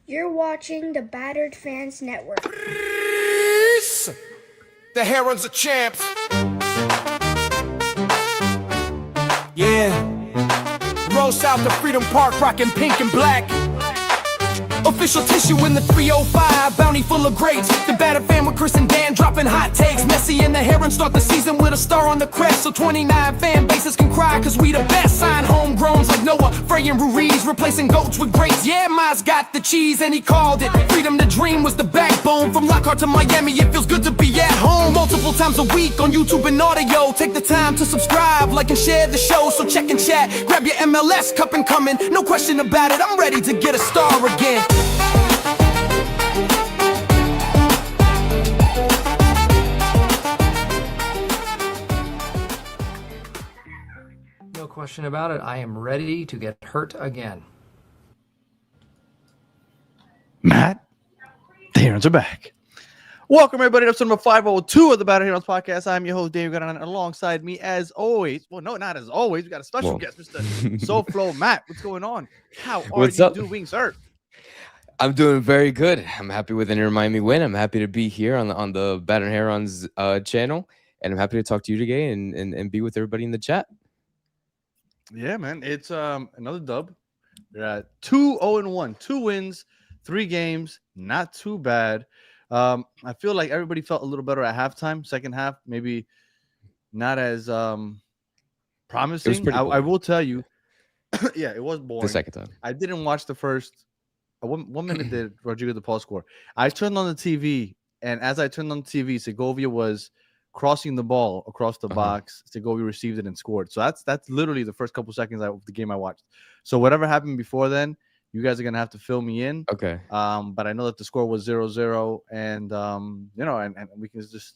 You're watching the Battered Fans Network. The Herons are champs. Yeah. Roll south to Freedom Park, rocking pink and black. Official tissue in the 305, bounty full of greats. The Battered fan with Chris and Dan dropping hot takes. Messi and the Herons start the season with a star on the crest. So 29 fan bases can cry, cause we the best. Sign homegrowns like Noah, Frey and Ruiz, replacing goats with greats. Yeah, Miles got the cheese and he called it. Freedom to dream was the backbone. From Lockhart to Miami, it feels good to be at home. Multiple times a week on YouTube and audio. Take the time to subscribe, like and share the show. So check and chat, grab your MLS cup and coming. No question about it, I'm ready to get a star again. No question about it. I am ready to get hurt again. Matt, the Herons are back. Welcome, everybody, to episode number 502 of the Battered Herons podcast. I'm your host, Dave Gunn, alongside me, as always. Well, no, not as always. We got a special guest, Mr. SoFlo. Matt, what's going on? How are you doing, sir? I'm doing very good. I'm happy with an Inter Miami win. I'm happy to be here on the Battered Herons channel, and I'm happy to talk to you today and be with everybody in the chat. Yeah, man, it's another dub. We're at 2-0-1, 2 wins, 3 games, not too bad. I feel like everybody felt a little better at halftime. Second half, maybe not as promising. I will tell you, yeah, it was boring. The second time, I didn't watch the first. 1 minute did Rodrigo de Paul score. I turned on the TV, and as I turned on the TV, Segovia was crossing the ball across the box. Segovia received it and scored. So that's literally the first couple seconds of the game I watched. So whatever happened before then, you guys are gonna have to fill me in. Okay. But I know that the score was 0-0, and and we can just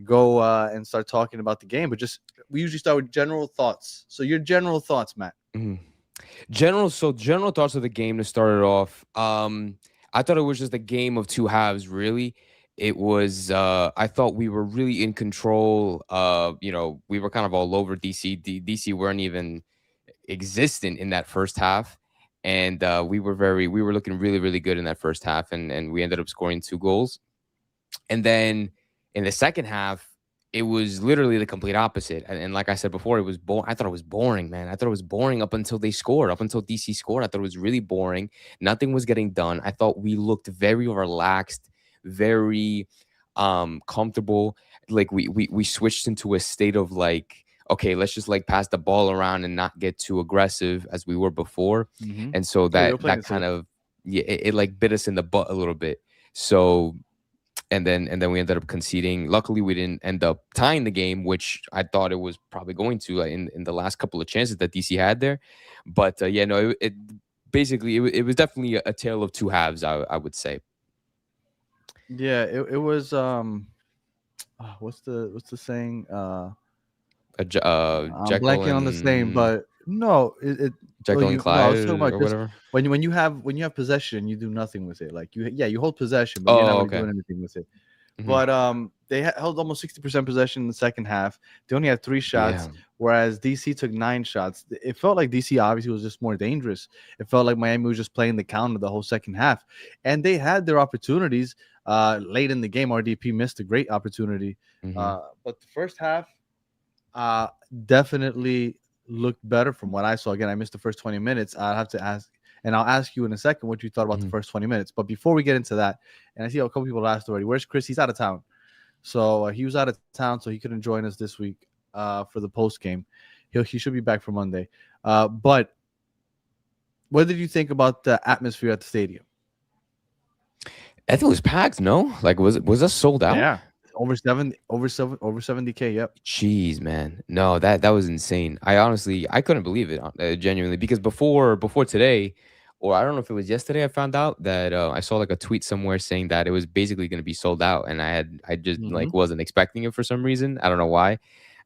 go and start talking about the game. But we usually start with general thoughts. So your general thoughts, Matt. Mm-hmm. General thoughts of the game to start it off. I thought it was just a game of two halves, really. It was I thought we were really in control. We were kind of all over DC. DC weren't even existent in that first half. And we were looking really, really good in that first half, and we ended up scoring 2 goals. And then in the second half, it was literally the complete opposite. And like I said before, it was I thought it was boring, man. I thought it was boring up until they scored, up until DC scored. I thought it was really boring. Nothing was getting done. I thought we looked very relaxed, very comfortable. Like we switched into a state of like, okay, let's just like pass the ball around and not get too aggressive as we were before. Mm-hmm. And so that kind of, it like bit us in the butt a little bit. So, and then we ended up conceding. Luckily, we didn't end up tying the game, which I thought it was probably going to in the last couple of chances that DC had there. But it was definitely a tale of two halves, I would say. Yeah, it was what's the saying? I'm blanking on the name, but no, Jekyll and Clyde or whatever. When you have possession, you do nothing with it. Like you hold possession, but you're not doing anything with it. Mm-hmm. But they held almost 60% possession in the second half. They only had 3 shots, whereas DC took 9 shots. It felt like DC obviously was just more dangerous. It felt like Miami was just playing the counter the whole second half, and they had their opportunities late in the game. RDP missed a great opportunity, but the first half definitely looked better from what I saw. Again, I missed the first 20 minutes. I'll have to ask, and I'll ask you in a second what you thought about the first 20 minutes. But before we get into that, and I see a couple people asked already, where's Chris? He's out of town. So he was out of town, so he couldn't join us this week for the post game. He should be back for Monday. But what did you think about the atmosphere at the stadium? I think it was packed. No, like was that sold out? Yeah. Over 70K. Yep. Jeez, man. No, that was insane. I couldn't believe it, genuinely, because before today, or I don't know if it was yesterday, I found out that I saw like a tweet somewhere saying that it was basically going to be sold out, and I just like wasn't expecting it for some reason. I don't know why.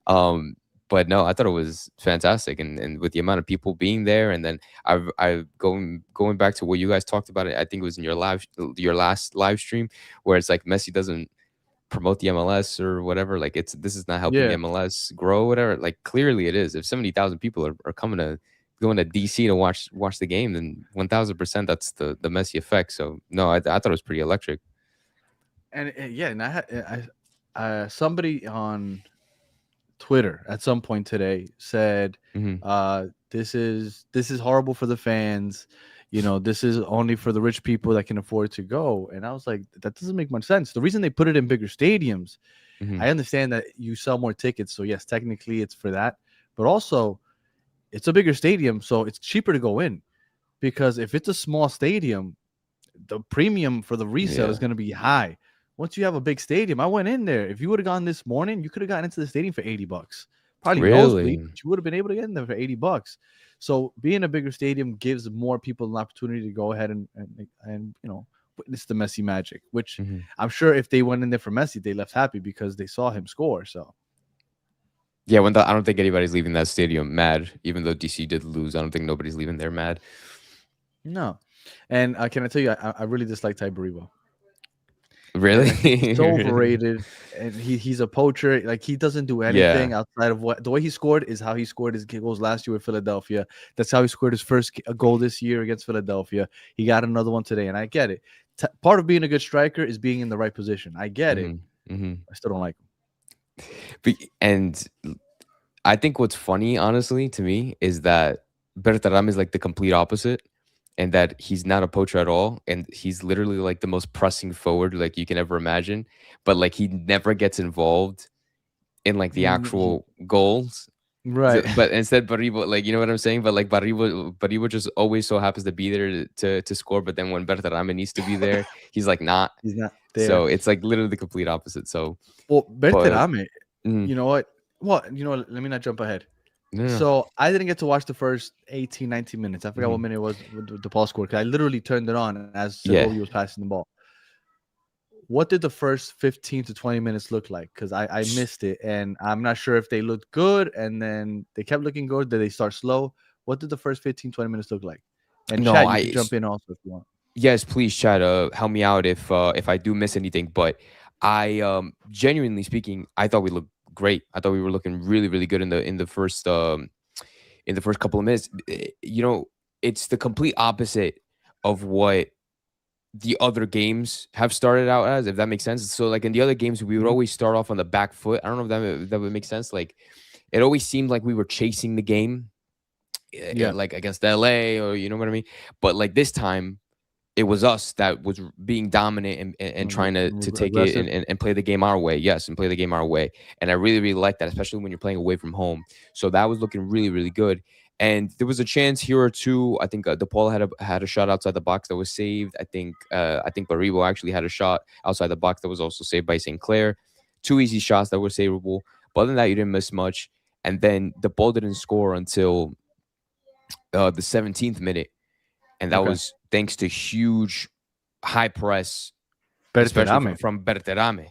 But no, I thought it was fantastic, and with the amount of people being there, and then I going back to what you guys talked about. I think it was in your last live stream where it's like Messi doesn't promote the MLS or whatever. Like this is not helping the MLS grow, whatever. Like clearly it is. If 70,000 people are coming to going to DC to watch the game, then 1000% that's the Messi effect. So no, I thought it was pretty electric. And yeah, and somebody on Twitter at some point today said, this is horrible for the fans. This is only for the rich people that can afford to go. And I was like, that doesn't make much sense. The reason they put it in bigger stadiums, I understand that you sell more tickets. So yes, technically it's for that, but also it's a bigger stadium. So it's cheaper to go in, because if it's a small stadium, the premium for the resale is going to be high. Once you have a big stadium, I went in there. If you would have gone this morning, you could have gotten into the stadium for $80. Probably nosebleed, but you would have been able to get in there for $80. So being a bigger stadium gives more people an opportunity to go ahead and witness the Messi magic, which I'm sure if they went in there for Messi, they left happy because they saw him score. So yeah, I don't think anybody's leaving that stadium mad, even though DC did lose. I don't think nobody's leaving there mad. No. And can I tell you, I really dislike Ty Baribo. Really? He's so overrated, and he's a poacher. Like, he doesn't do anything outside of the way he scored is how he scored his goals last year with Philadelphia. That's how he scored his first goal this year against Philadelphia. He got another one today, and I get it. Part of being a good striker is being in the right position. I get it. I still don't like him. And I think what's funny, honestly, to me, is that Bertaram is like the complete opposite. And that he's not a poacher at all, and he's literally like the most pressing forward like you can ever imagine. But like he never gets involved in like the actual goals, right? So, but instead, Baribo, like, you know what I'm saying? But like Baribo just always so happens to be there to score. But then when Bertarame needs to be there, he's like not. He's not there. So it's like literally the complete opposite. So Bertarame, you know what? Let me not jump ahead. No. So I didn't get to watch the first 18, 19 minutes. I forgot what minute it was with the Paul scored, because I literally turned it on as Segovia was passing the ball. What did the first 15 to 20 minutes look like? Because I missed it, and I'm not sure if they looked good, and then they kept looking good. Did they start slow? What did the first 15, 20 minutes look like? And Chad, you can jump in also if you want. Yes, please, Chad. Help me out if I do miss anything. But I genuinely speaking, I thought we looked great. I thought we were looking really, really good in the first couple of minutes. It's the complete opposite of what the other games have started out as, if that makes sense. So like in the other games, we would always start off on the back foot. I don't know if that would make sense. Like it always seemed like we were chasing the game, like against LA, or you know what I mean. But like this time, it was us that was being dominant and trying to take it and play the game our way. Yes, and play the game our way. And I really, really like that, especially when you're playing away from home. So that was looking really, really good. And there was a chance here or two. I think DePaul had a shot outside the box that was saved. I think Baribo actually had a shot outside the box that was also saved by St. Clair. 2 easy shots that were savable. But other than that, you didn't miss much. And then DePaul didn't score until the 17th minute. And that was thanks to huge high press from Berterame.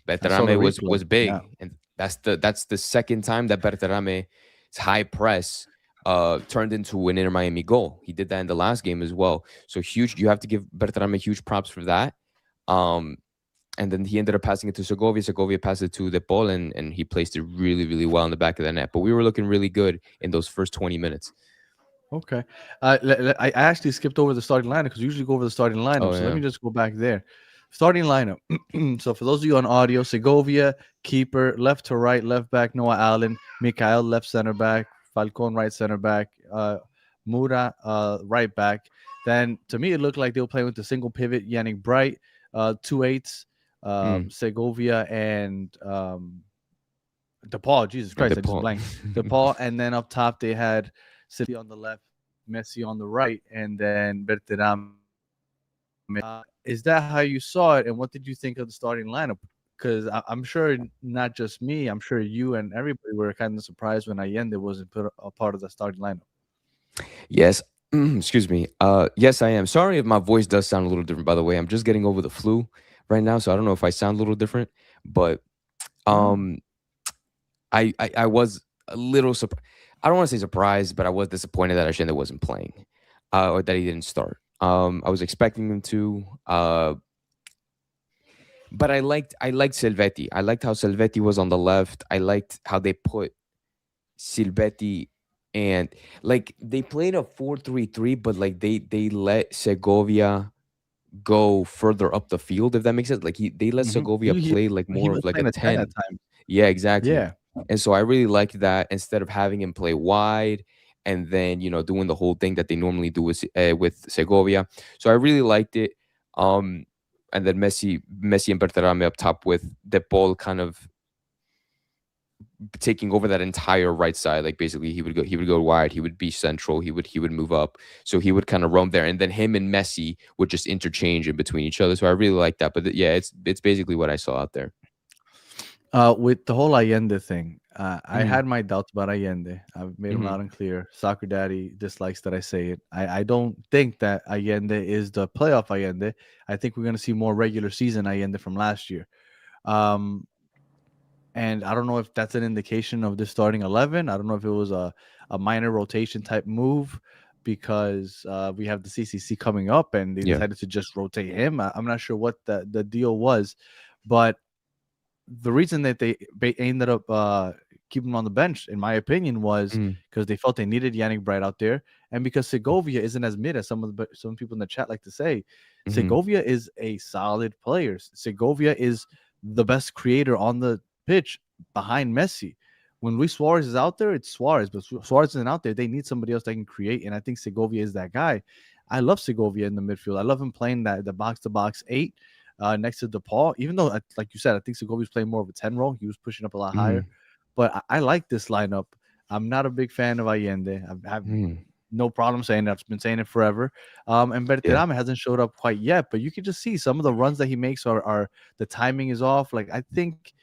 Berterame was big. Yeah. And that's the second time that Berterame's high press turned into an Inter Miami goal. He did that in the last game as well. So huge. You have to give Berterame huge props for that. And then he ended up passing it to Segovia. Segovia passed it to DePaul, and he placed it really, really well in the back of the net. But we were looking really good in those first 20 minutes. Okay. I actually skipped over the starting lineup because we usually go over the starting lineup. Let me just go back there. Starting lineup. So for those of you on audio, Segovia, keeper, left to right, left back, Noah Allen, Mikael, left center back, Falcon, right center back, Mura, right back. Then to me, it looked like they were playing with the single pivot, Yannick Bright, 2/8, Segovia, and DePaul. Jesus Christ, I just blanked. DePaul, and then up top they had City on the left, Messi on the right, and then Berterame. Is that how you saw it, and what did you think of the starting lineup? Because I'm sure not just me, I'm sure you and everybody were kind of surprised when Allende wasn't put a part of the starting lineup. Yes. Excuse me. Yes, I am. Sorry if my voice does sound a little different, by the way. I'm just getting over the flu right now, so I don't know if I sound a little different, but I was a little surprised. I don't want to say surprised, but I was disappointed that Allende wasn't playing, or that he didn't start. I was expecting him to, but I liked Silvetti. I liked how Silvetti was on the left. I liked how they put Silvetti And like they played a 4-3-3, but like they let Segovia go further up the field, if that makes sense. Like they let Segovia play like He more of was like a playing a 10 at 10. times. Yeah, exactly. Yeah. And so I really liked that instead of having him play wide and then, doing the whole thing that they normally do with Segovia. So I really liked it. And then Messi and Berterame up top with De Paul kind of taking over that entire right side. Like basically he would go wide, he would be central, he would move up. So he would kind of roam there. And then him and Messi would just interchange in between each other. So I really like that. But yeah, it's basically what I saw out there. With the whole Allende thing, I Mhm. had my doubts about Allende. I've made them Mhm. loud and clear. Soccer Daddy dislikes that I say it. I don't think that Allende is the playoff Allende. I think we're going to see more regular season Allende from last year. And I don't know if that's an indication of the starting 11. I don't know if it was a minor rotation type move because we have the CCC coming up and they Yeah. decided to just rotate him. I'm not sure what the deal was, but the reason that they ended up keeping him on the bench, in my opinion, was Mhm. because they felt they needed Yannick Bright out there, and because Segovia isn't as mid as some people in the chat like to say. Mhm. Segovia is a solid player. Segovia is the best creator on the pitch behind Messi. When Luis Suarez is out there, it's Suarez, but Suarez isn't out there. They need somebody else that can create, and I think Segovia is that guy. I love Segovia in the midfield. I love him playing the box to box 8 next to DePaul. Even though, like you said, I think Segovia's playing more of a 10 role. He was pushing up a lot higher. Mhm. But I like this lineup. I'm not a big fan of Allende. I have Mhm. no problem saying that. I've been saying it forever. And Yeah. Berterame hasn't showed up quite yet, but you can just see some of the runs that he makes are the timing is off. Like I think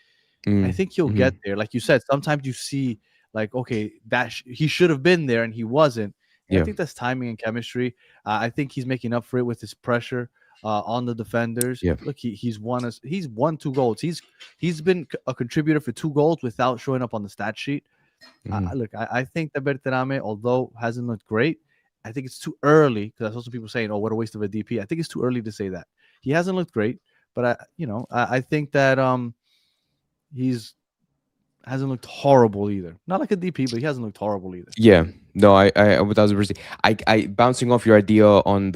he'll get Mhm. there. Like you said, sometimes you see like, okay, he should have been there and he wasn't. And I Yeah. think that's timing and chemistry. I think he's making up for it with his pressure on the defenders. Yeah. Look, he's won 2 goals. He's been a contributor for 2 goals without showing up on the stat sheet. Mhm. Look, I think that Berterame, although hasn't looked great, I think it's too early because I saw some people saying, "Oh, what a waste of a DP." I think it's too early to say that. He hasn't looked great, but I think that he's hasn't looked horrible either. Not like a DP, but he hasn't looked horrible either. Yeah. No, I 1000%. I bouncing off your idea on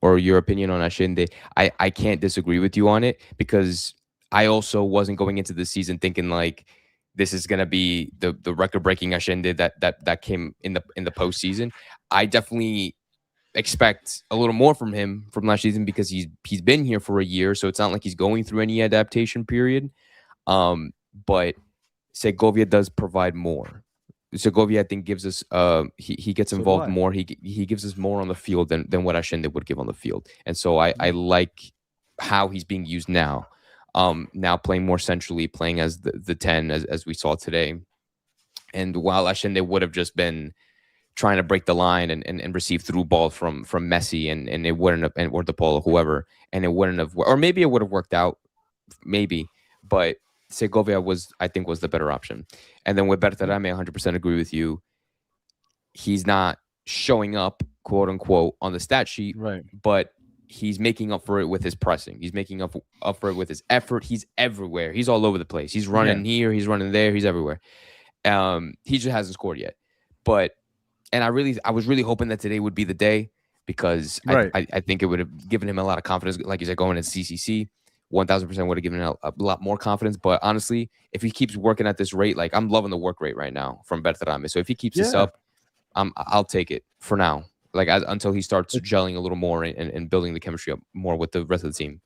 or your opinion on Ashinde, I can't disagree with you on it because I also wasn't going into the season thinking like this is gonna be the record breaking Ashinde that came in the postseason. I definitely expect a little more from him from last season because he's been here for a year, so it's not like he's going through any adaptation period. But Segovia does provide more. Segovia, I think, gives us he gets So do involved I. more. He gives us more on the field than what Ashende would give on the field. And so I like how he's being used now. Now playing more centrally, playing as the 10 as we saw today. And while Ashende would have just been trying to break the line and receive through ball from Messi and it wouldn't have, or the ball or whoever, and it wouldn't have, or maybe it would have worked out, maybe, but Segovia I think was the better option. And then with Berterame, 100% agree with you. He's not showing up, quote unquote, on the stat sheet, Right. but he's making up for it with his pressing. He's making up for it with his effort. He's everywhere. He's all over the place. He's running here. He's running there. He's everywhere. He just hasn't scored yet. But and I was really hoping that today would be the day because I think it would have given him a lot of confidence. Like you said, going to CCC, 1000% would have given him a lot more confidence. But honestly, if he keeps working at this rate, like I'm loving the work rate right now from Berterame. So if he keeps this up, I'll take it for now. Like until he starts gelling a little more and building the chemistry up more with the rest of the team.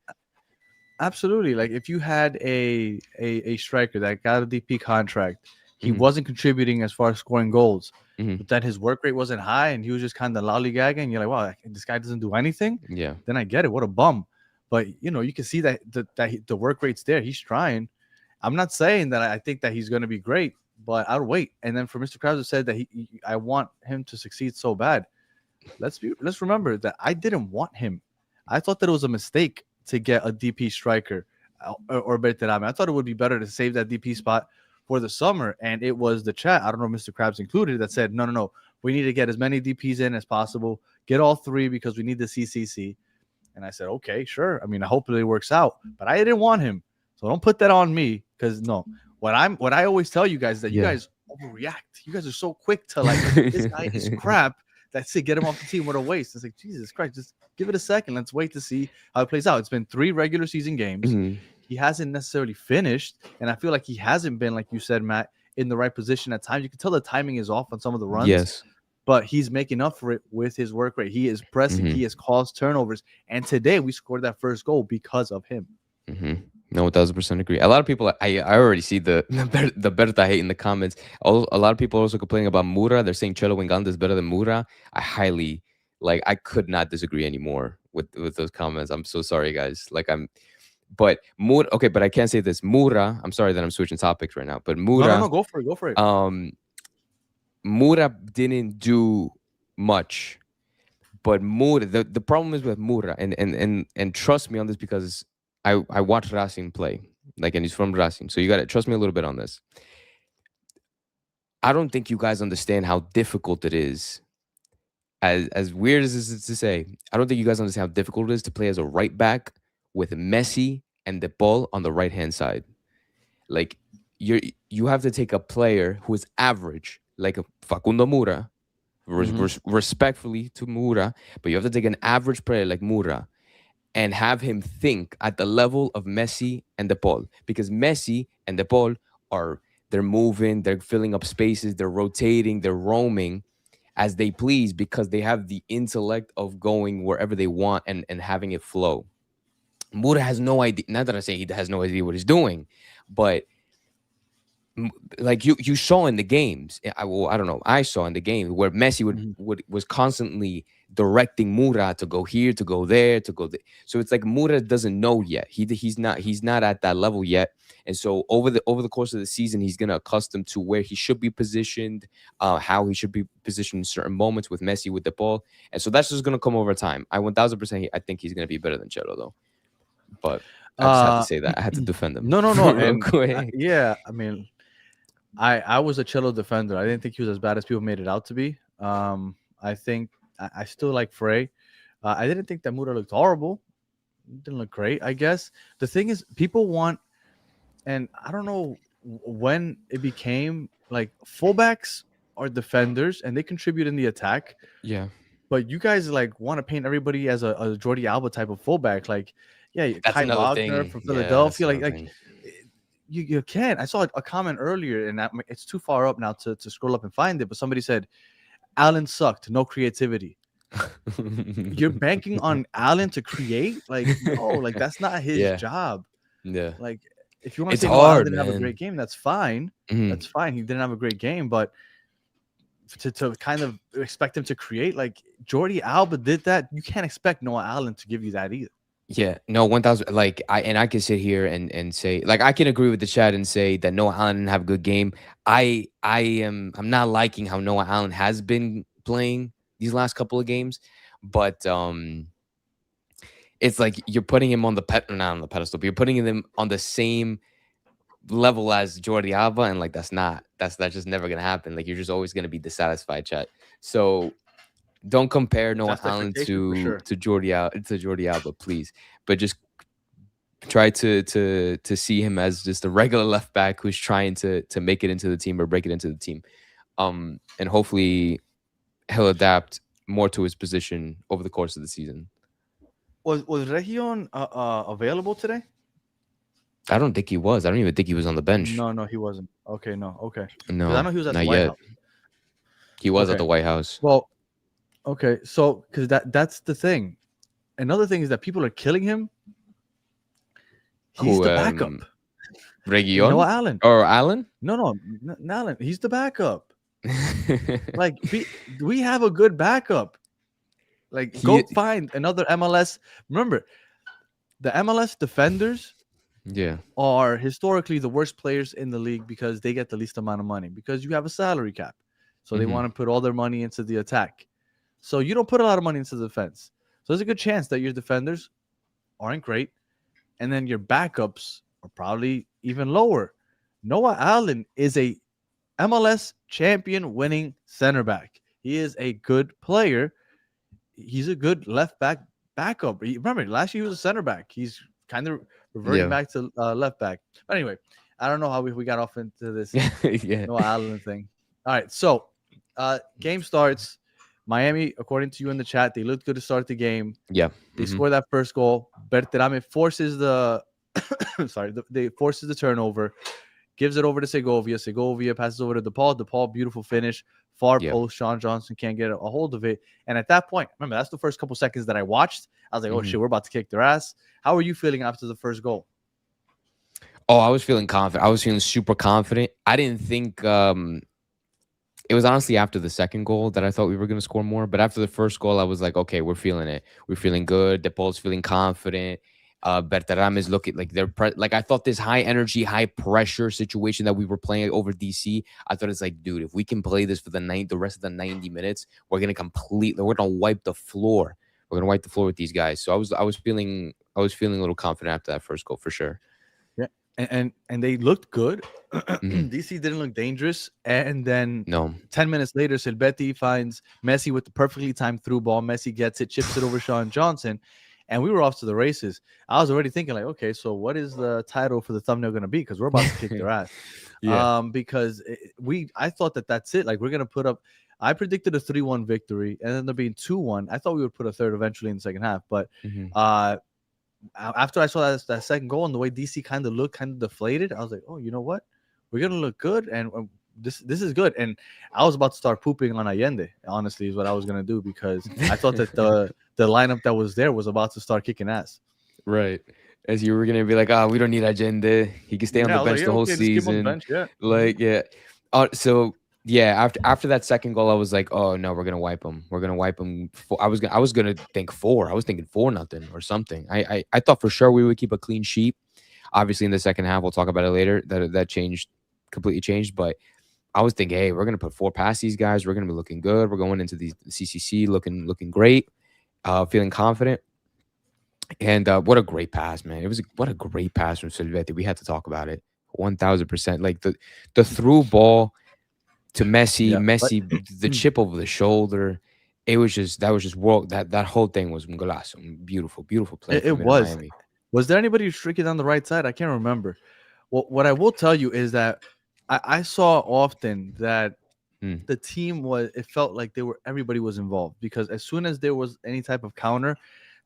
Absolutely. Like if you had a striker that got a DP contract, he wasn't contributing as far as scoring goals, but then his work rate wasn't high and he was just kind of lollygagging, and you're like, wow, this guy doesn't do anything. Yeah. Then I get it. What a bum. But you can see that the work rate's there. He's trying. I'm not saying that I think that he's going to be great, but I'll wait. And then for Mr. Krause said that I want him to succeed so bad. Let's remember that I didn't want him. I thought that it was a mistake to get a DP striker or Berterame. I thought it would be better to save that DP spot for the summer. And it was the chat, I don't know if Mr. Krabs included, that said, no. We need to get as many DPs in as possible. Get all 3 because we need the CCC. And I said, okay, sure. I mean, hopefully it works out. But I didn't want him. So don't put that on me because no. What I always tell you guys is that you guys overreact. You guys are so quick to like this guy is crap. That's it. Get him off the team. What a waste. It's like Jesus Christ. Just give it a second. Let's wait to see how it plays out. It's been 3 regular season games. He hasn't necessarily finished, and I feel like he hasn't been, like you said, Matt, in the right position at times. You can tell the timing is off on some of the runs. Yes. But he's making up for it with his work rate. He is pressing. He has caused turnovers. And today we scored that first goal because of him. No, 1,000% agree. A lot of people, I already see the Berta hate in the comments. A lot of people are also complaining about Mura. They're saying Chelo Winganda is better than Mura. I could not disagree anymore with those comments. I'm so sorry, guys. But Mura, okay, but I can't say this. Mura, I'm sorry that I'm switching topics right now, but Mura. No, go for it. Mura didn't do much, but Mura, the problem is with Mura, and trust me on this because I watched Racing play, and he's from Racing, so you got to trust me a little bit on this. I don't think you guys understand how difficult it is. As weird as this is to say, I don't think you guys understand how difficult it is to play as a right back with Messi and De Paul on the right hand side. Like you have to take a player who is average, like a Facundo Mura, respectfully to Mura, but you have to take an average player like Mura and have him think at the level of Messi and De Paul, because Messi and De Paul they're moving, they're filling up spaces, they're rotating, they're roaming as they please because they have the intellect of going wherever they want and having it flow. Mura has no idea. Not that I say he has no idea what he's doing, but like you saw in the games, I don't know. I saw in the game where Messi was constantly directing Mura to go here, to go there, to go there. So it's like Mura doesn't know yet. He's not at that level yet. And so over the course of the season, he's gonna accustom to where he should be positioned, how he should be positioned in certain moments with Messi, with the ball. And so that's just gonna come over time. I 1,000% I think he's gonna be better than Chelo though. But I just had to say that. I had to defend him. No. Real quick. Yeah, I mean, I was a Chelo defender. I didn't think he was as bad as people made it out to be. I think I still like Frey. I didn't think that Mura looked horrible. Didn't look great, I guess. The thing is, people want, and I don't know when it became like fullbacks are defenders and they contribute in the attack. Yeah. But you guys want to paint everybody as a Jordi Alba type of fullback. Like, yeah, Kai Wagner from Philadelphia. Yeah, you can't. I saw a comment earlier, and it's too far up now to scroll up and find it. But somebody said, Allen sucked, no creativity. You're banking on Allen to create? No, that's not his job. Yeah. If you want to say Allen didn't have a great game, that's fine. That's fine. He didn't have a great game, but to kind of expect him to create, Jordi Alba did that, you can't expect Noah Allen to give you that either. Yeah, no, 1,000. I can sit here and say, I can agree with the chat and say that Noah Allen didn't have a good game. I'm not liking how Noah Allen has been playing these last couple of games, but it's like you're putting him on not on the pedestal, but you're putting him on the same level as Jordi Alba, and that's just never gonna happen. You're just always gonna be dissatisfied, chat. So don't compare Noah Allen to Jordi Alba, please. But just try to see him as just a regular left back who's trying to make it into the team or break it into the team. And hopefully he'll adapt more to his position over the course of the season. Was Region available today? I don't think he was. I don't even think he was on the bench. No, he wasn't. Okay, no. Okay. No, I know he was at not the White yet. House. He was at the White House. Well, okay, so because that's the thing. Another thing is that people are killing him. He's the backup. Region? Noah Allen. Or Allen? No, Allen. He's the backup. We have a good backup. Go find another MLS. Remember, the MLS defenders are historically the worst players in the league because they get the least amount of money because you have a salary cap. So they want to put all their money into the attack. So you don't put a lot of money into the defense. So there's a good chance that your defenders aren't great. And then your backups are probably even lower. Noah Allen is a MLS champion winning center back. He is a good player. He's a good left back backup. Remember, last year he was a center back. He's kind of reverting back to left back. But anyway, I don't know how we got off into this Yeah. Noah Allen thing. All right, so game starts. Miami, according to you in the chat, they looked good to start the game. Yeah. They score that first goal. Berterame forces the they forces the turnover, gives it over to Segovia. Segovia passes over to DePaul. DePaul, beautiful finish. Far post. Sean Johnson can't get a hold of it. And at that point, remember, that's the first couple seconds that I watched. I was like, oh, shit, we're about to kick their ass. How are you feeling after the first goal? Oh, I was feeling confident. I was feeling super confident. I didn't think it was honestly after the second goal that I thought we were going to score more. But after the first goal, I was like, okay, we're feeling it. We're feeling good. DePaul's feeling confident. Bertaram is looking like like I thought this high energy, high pressure situation that we were playing over DC. I thought it's like, dude, if we can play this for the rest of the 90 minutes, we're gonna wipe the floor. We're gonna wipe the floor with these guys. So I was feeling a little confident after that first goal for sure. Yeah, and they looked good. DC didn't look dangerous, and then 10 minutes later, Silvetti finds Messi with the perfectly timed through ball. Messi gets it, chips it over Sean Johnson. And we were off to the races. I was already thinking, like, okay, so what is the title for the thumbnail going to be? Because we're about to kick their ass. Because I thought that's it. Like, we're going to put up. I predicted a 3-1 victory, and then there being 2-1. I thought we would put a third eventually in the second half. But after I saw that second goal and the way DC kind of looked kind of deflated, I was like, oh, you know what? We're going to look good, and this is good. And I was about to start pooping on Allende, honestly, is what I was going to do, because I thought that the lineup that was there was about to start kicking ass. Right. As you were going to be like, we don't need Allende. He can stay on the bench the whole season. So, yeah, after that second goal, I was like, oh, no, we're going to wipe him. We're going to wipe him. I was going to think 4. I was thinking 4-0 or something. I thought for sure we would keep a clean sheet. Obviously, in the second half, we'll talk about it later, that completely changed. But I was thinking, hey, we're going to put 4 past these guys. We're going to be looking good. We're going into the CCC looking great, feeling confident. And what a great pass, man. What a great pass from Silvetti. We had to talk about it 1,000%. Like the through ball to Messi, the chip over the shoulder. That was just world. That whole thing was un golazo. Beautiful play. It was. Miami. Was there anybody stricken down the right side? I can't remember. Well, what I will tell you is that I saw often that the team it felt like everybody was involved, because as soon as there was any type of counter,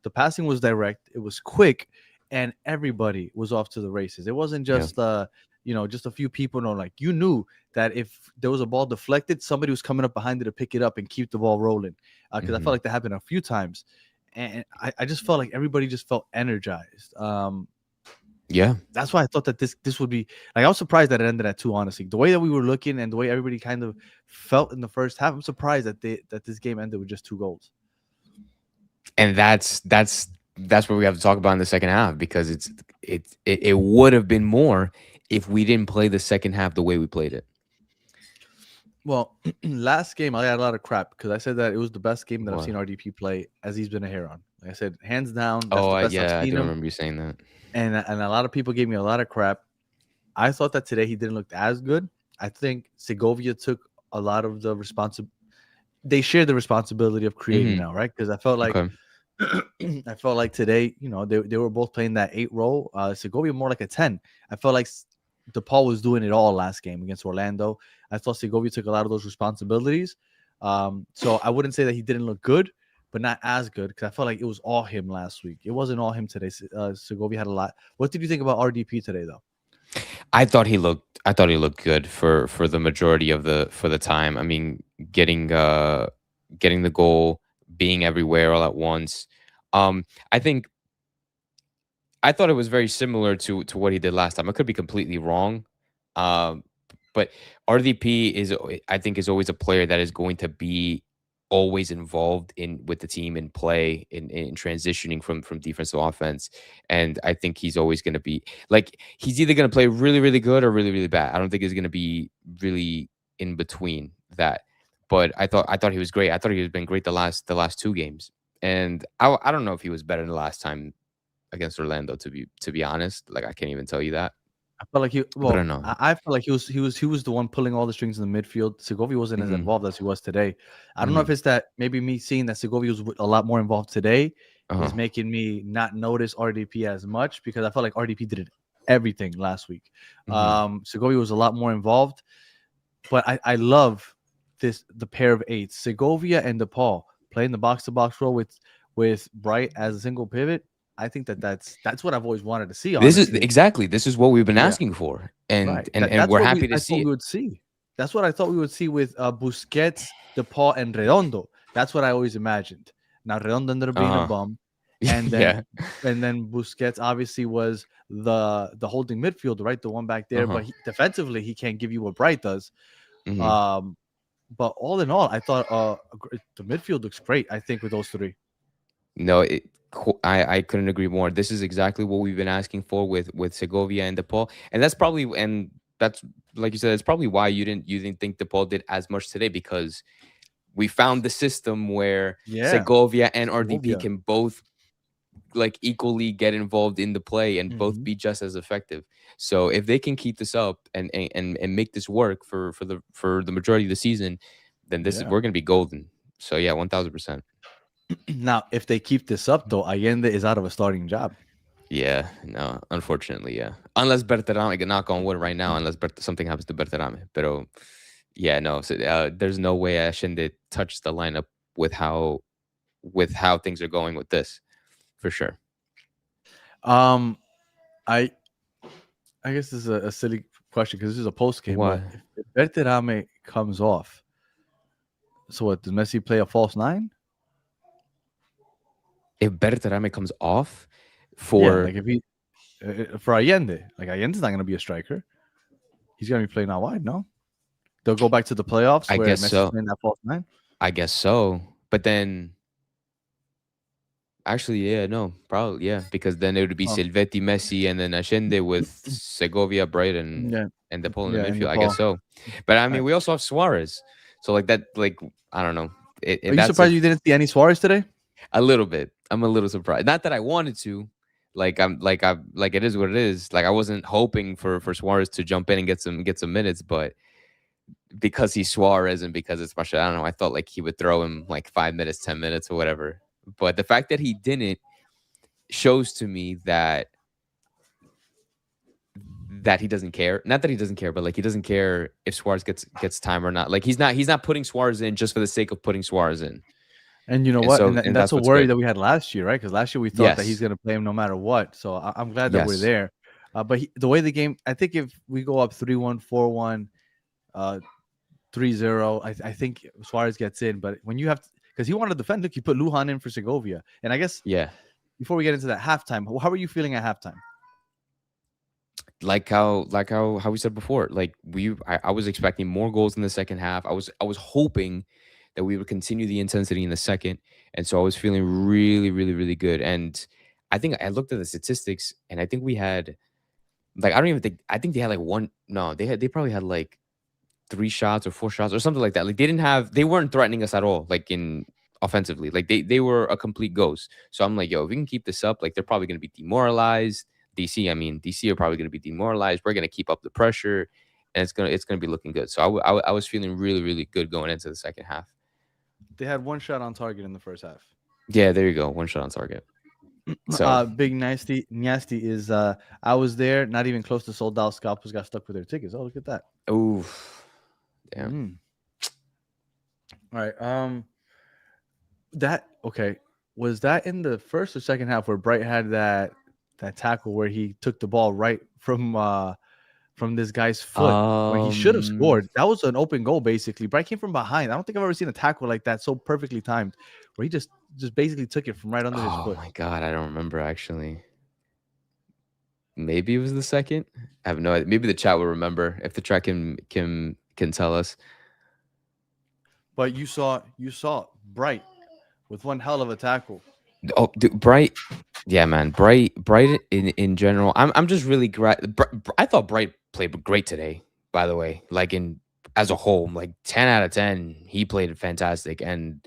the passing was direct, it was quick, and everybody was off to the races. It wasn't just just a few people. No, like, you knew that if there was a ball deflected, somebody was coming up behind it to pick it up and keep the ball rolling. Because I felt like that happened a few times, and I just felt like everybody just felt energized. That's why I thought that this would be like, I was surprised that it ended at 2, honestly. The way that we were looking and the way everybody kind of felt in the first half, I'm surprised that this game ended with just 2 goals. And that's what we have to talk about in the second half, because it would have been more if we didn't play the second half the way we played it. Well, last game I got a lot of crap because I said that it was the best game that I've seen RDP play as he's been a Heron. Like I said, hands down. That's the best I've seen I remember you saying that. And a lot of people gave me a lot of crap. I thought that today he didn't look as good. I think Segovia took a lot of the responsibility. They shared the responsibility of creating now, right? Because I felt like I felt like today, they were both playing that 8 role. Segovia more like a 10. I felt like DePaul was doing it all last game against Orlando. I thought Segovia took a lot of those responsibilities. So I wouldn't say that he didn't look good, but not as good, because I felt like it was all him last week. It wasn't all him today. Segovia had a lot. What did you think about RDP today, though? I thought he looked good for the majority of the time. I mean, getting the goal, being everywhere all at once. I thought it was very similar to what he did last time. I could be completely wrong. But RDP I think is always a player that is going to be always involved with the team in play, in transitioning from defense to offense. And I think he's always going to be like, he's either going to play really, really good or really, really bad. I don't think he's going to be really in between that. But I thought he was great. I thought he has been great the last 2 games. And I don't know if he was better than the last time against Orlando, to be honest. Like, I can't even tell you that. I felt like I felt like he was the one pulling all the strings in the midfield. Segovia wasn't as involved as he was today. I don't know if it's that maybe me seeing that Segovia was a lot more involved today is making me not notice RDP as much, because I felt like RDP did everything last week. Segovia was a lot more involved, but I love the pair of eights, Segovia and DePaul playing the box-to-box role with Bright as a single pivot. I think that's what I've always wanted to see. Honestly. This is what we've been asking for, and we're happy to see it. We would see. That's what I thought we would see with Busquets, DePaul, and Redondo. That's what I always imagined. Now Redondo ended up being a bum, and then Busquets obviously was the holding midfielder, right? The one back there, but defensively he can't give you what Bright does. But all in all, I thought the midfield looks great. I think with those three. No, I couldn't agree more. This is exactly what we've been asking for with Segovia and DePaul, and that's like you said, that's probably why you didn't think DePaul did as much today, because we found the system where Segovia and RDP can both like equally get involved in the play and both be just as effective. So if they can keep this up and make this work for the majority of the season, then we're gonna be golden. So yeah, 1000%. Now, if they keep this up, though, Allende is out of a starting job. Yeah, no, unfortunately, yeah. Unless Berterame, knock on wood right now, unless something happens to Berterame. But yeah, no, so, there's no way Allende touched the lineup with how things are going with this, for sure. I guess this is a silly question because this is a post game. What? If Berterame comes off, so what? Does Messi play a false nine? If Berterame comes off for like if he for Allende, like Allende's not going to be a striker. He's going to be playing out wide. No, they'll go back to the playoffs. I guess Messi's so. Playing that false nine. I guess so, but then actually, yeah, no, probably because then it would be Silvetti, Messi, and then Allende with Segovia, Bright, and DePaul in the midfield. I guess so, but I mean, we also have Suarez, so like that, like I don't know. Are you surprised you didn't see any Suarez today? A little bit. I'm a little surprised. Not that I wanted to. Like it is what it is. Like I wasn't hoping for Suarez to jump in and get some minutes, but because he's Suarez and because it's Marshall, I don't know. I thought like he would throw him like 5 minutes, 10 minutes, or whatever. But the fact that he didn't shows to me that he doesn't care. Not that he doesn't care, but like he doesn't care if Suarez gets time or not. Like he's not putting Suarez in just for the sake of putting Suarez in. And you know what? So, and that's a worry that we had last year, right? Because last year we thought that he's going to play him no matter what. So I'm glad that we're there. But the way the game, I think if we go up 3-1, 4-1, 3-0, I think Suarez gets in. But when you have because he wanted to defend, look, he put Lujan in for Segovia. And I guess before we get into that halftime, how are you feeling at halftime? Like how we said before, like I was expecting more goals in the second half. I was hoping that we would continue the intensity in the second. And so I was feeling really, really, really good. And I think I looked at the statistics and I think we had like, I think they had like they probably had like 3 shots or 4 shots or something like that. Like they weren't threatening us at all. Like in offensively, like they were a complete ghost. So I'm like, yo, if we can keep this up, like they're probably going to be demoralized. DC are probably going to be demoralized. We're going to keep up the pressure and it's going to be looking good. So I was feeling really, really good going into the second half. They had 1 shot on target in the first half. Yeah, there you go. 1 shot on target. So Big Nasty is I was there, not even close to sold out. Scalpers got stuck with their tickets. Oh, look at that. Oh, damn. All right. Was that in the first or second half where Bright had that tackle where he took the ball right from this guy's foot where he should have scored? That was an open goal, basically. Bright came from behind. I don't think I've ever seen a tackle like that so perfectly timed, where he just basically took it from right under his foot. Oh my god, I don't remember actually. Maybe it was the second. I have no idea. Maybe the chat will remember if the chat can tell us. But you saw Bright with one hell of a tackle. Oh, dude, Bright. Yeah, man. Bright in general. I'm just really glad. I thought Bright played great today, by the way. Like as a whole, like 10 out of 10, he played fantastic. And